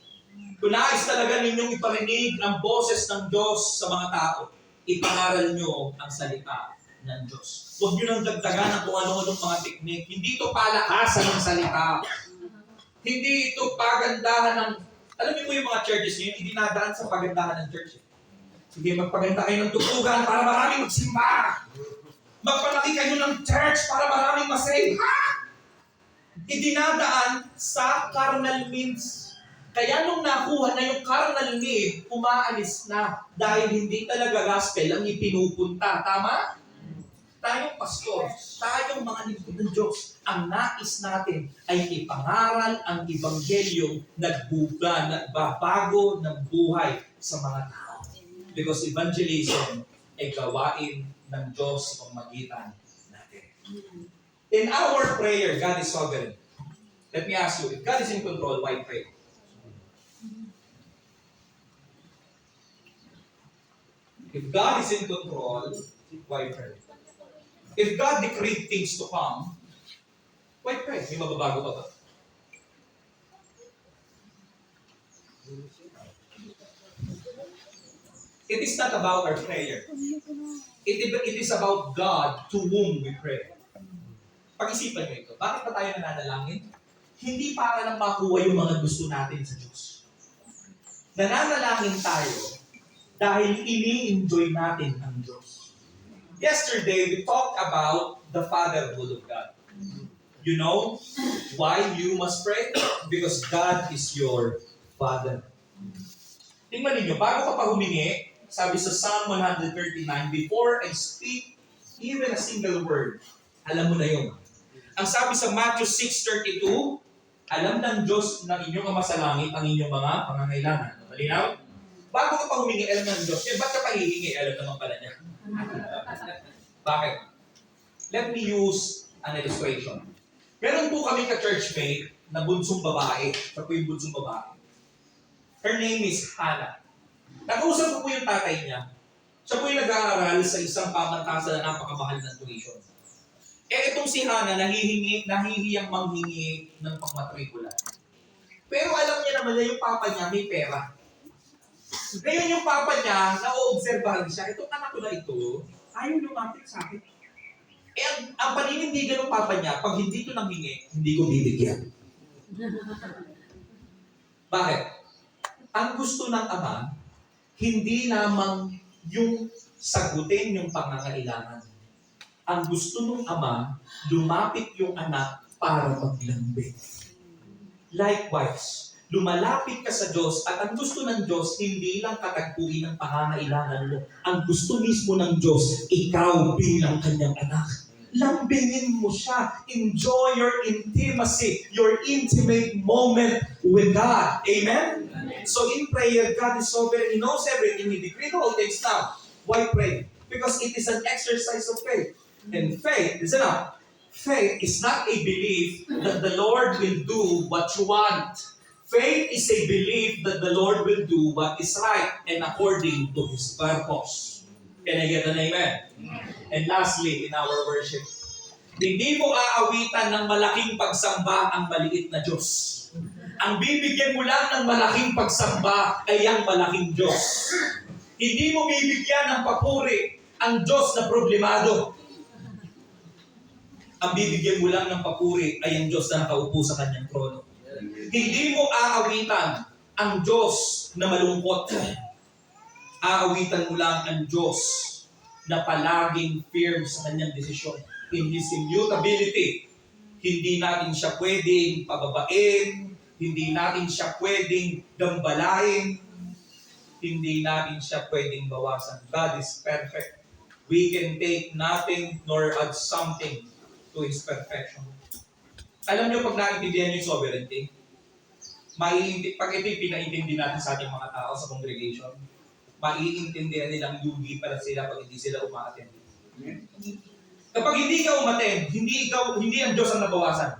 Kung nais talaga ninyong iparinig ang boses ng Diyos sa mga tao, ipangaral nyo ang salita ng Diyos. Huwag nyo nang dagdagan ng kung ano-anong mga teknik. Hindi ito palakasan ng salita. Hindi ito pagandahan ng... Alam niyo po yung mga churches ngayon, hindi nadaan sa pagandahan ng church. Sige, magpaganda kayo ng tutugan para maraming magsimba. Magpalaki kayo ng church para maraming masave. Idinadaan sa carnal means. Kaya nung nakuha na yung carnal need, umaalis na dahil hindi talaga gospel ang ipinupunta. Tama? Tayong pastor, tayong mga lingkod ng Diyos, ang nais natin ay ipangaral ang ebanghelyong nagbabago ng buhay sa mga tao. Because evangelism ay gawain ng Diyos sa pamamagitan natin. In our prayer, God is sovereign. Let me ask you, if God is in control, why pray? If God is in control, why pray? If God decreed things to come, why pray? May mababago pa ba? It is not about our prayer. It is about God to whom we pray. Pag-isipan nyo ito. Bakit pa tayo nananalangin? Hindi para lang makuha yung mga gusto natin sa Diyos. Nananalangin tayo dahil ini-enjoy natin ang Diyos. Yesterday, we talked about the fatherhood of God. You know why you must pray? Because God is your Father. Tingnan ninyo, bago ka pa humingi, sabi sa Psalm 139, before I speak even a single word, alam mo na yun. Ang sabi sa Matthew 6:32, alam ng Diyos na inyong ama sa langit ang inyong mga pangangailangan. Malinaw? Bago ka pa humingi, alam ng Diyos. Ba't ka pa hihingi? Alam naman pala niya. Bakit? Let me use an illustration. Meron po kami ka-churchmate na bunsong babae. Siya po yung bunsong babae. Her name is Hannah. Nakausap ko po yung tatay niya. Siya po yung nag-aaral sa isang pamantasan na napakamahal ng tuition. Itong si Hana, nahihiyang manghingi ng pangmatrikula. Pero alam niya naman na yung papa niya may pera. Ngayon yung papa niya, na-oobserbahan siya, itong anak ko na ito, ayaw lumapit sa akin. Ang paninindigan ng papa niya, pag hindi ko nanghingi, hindi ko bibigyan. Bakit? Ang gusto ng ama, hindi lamang yung sagutin yung pangangailangan. Ang gusto ng ama, lumapit yung anak para maglambing. Likewise, lumalapit ka sa Diyos at ang gusto ng Diyos, hindi lang katagpuin ang pangangailangan mo. Ang gusto mismo ng Diyos, ikaw bilang kanyang anak. Lambingin mo siya. Enjoy your intimacy, your intimate moment with God. Amen? So in prayer, God is sovereign. He knows everything. He decreed all things now. Why pray? Because it is an exercise of faith. And faith, listen up, faith is not a belief that the Lord will do what you want. Faith is a belief that the Lord will do what is right and according to His purpose. Can I get an amen? And lastly, in our worship, hindi mo aawitan ng malaking pagsamba ang maliit na Diyos. Ang bibigyan mo lang ng malaking pagsamba ay ang malaking Diyos. Hindi mo bibigyan ng papuri ang Diyos na problemado. Ang bibigyan mo lang ng papuri ay ang Diyos na nakaupo sa kanyang trono. Hindi mo aawitan ang Diyos na malungkot. Aawitan mo lang ang Diyos na palaging firm sa kanyang desisyon. In His immutability, hindi natin siya pwedeng pababain, hindi natin siya pwedeng gambalain, hindi natin siya pwedeng bawasan. God is perfect. We can take nothing nor add something to His perfection. Alam niyo, pag naintindihan niyo yung sovereignty, pag ito yung pinaintindi natin sa ating mga tao sa congregation, maiintindihan nilang lugi para sila pag hindi sila umaattend. Kapag hindi ka umattend, hindi ang Diyos ang nabawasan.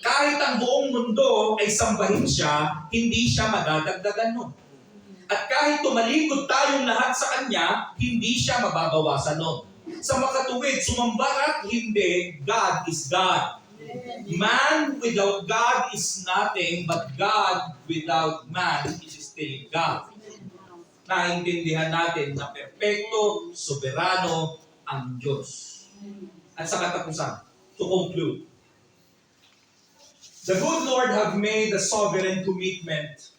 Kahit ang buong mundo ay sambahin siya, hindi siya madadagdagan nun. At kahit tumalikod tayong lahat sa Kanya, hindi siya mababawasan nun. Sa makatuwid, sumambarat, hindi, God is God. Man without God is nothing, but God without man is still God. Naintindihan natin na perpekto, soberano ang Diyos. At sa katapusan, to conclude, the good Lord have made a sovereign commitment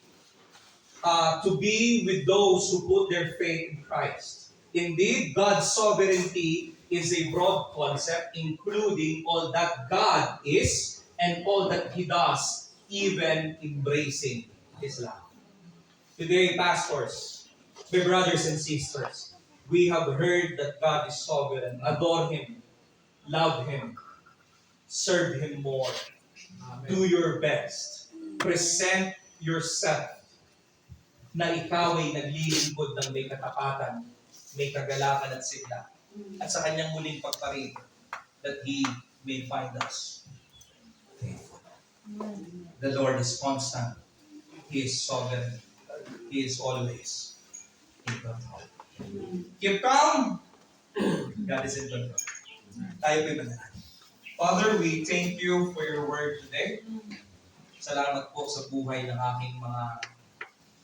to be with those who put their faith in Christ. Indeed, God's sovereignty is a broad concept including all that God is and all that He does, even embracing His love. Today, pastors, my brothers and sisters, we have heard that God is sovereign. Adore Him, love Him, serve Him more. Do your best. Present yourself na ikaw ay naglilingkod ng may katapatan, may kagalakan at sigla. At sa kanyang muling pagparin, that He may find us faithful. The Lord is constant. He is sovereign. He is always in control. Keep calm. God is in control. Tayo po'y manalangin. Father, we thank you for your word today. Salamat po sa buhay ng aking mga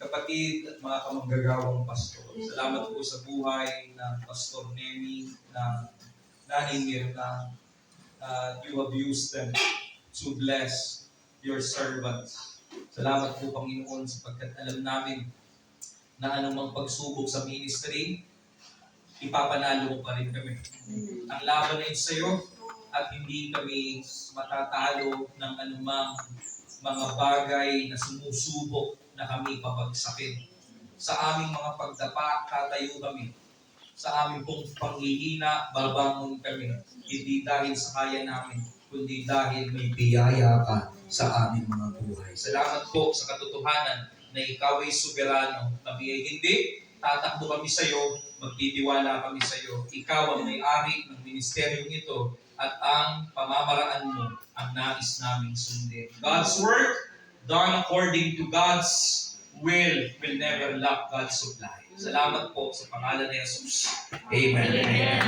kapatid at mga kamanggagawang pastor. Salamat po sa buhay ng Pastor Nemi, ng Nanay Mirna. You have used them to bless your servants. Salamat po, Panginoon, sapagkat alam namin na anumang pagsubok sa ministry, ipapanalo mo pa rin kami. Ang laban ay sa iyo at hindi kami matatalo ng anumang mga bagay na sumusubok na kami papagsakin. Sa aming mga pagdapa, tatayo kami. Sa aming pong panghihina, babangon kami. Hindi dahil sa kaya namin, kundi dahil may biyaya ka sa aming mga buhay. Salamat po sa katotohanan na ikaw ay soberano. Kami ay hindi. Tatakbo kami sa iyo, magtitiwala kami sa iyo. Ikaw ang may-ari ng ministeryong ito at ang pamamaraan mo ang nais naming sundin. God's work done according to God's will never lack God's supply. Salamat po sa pangalan ni Jesus. Amen.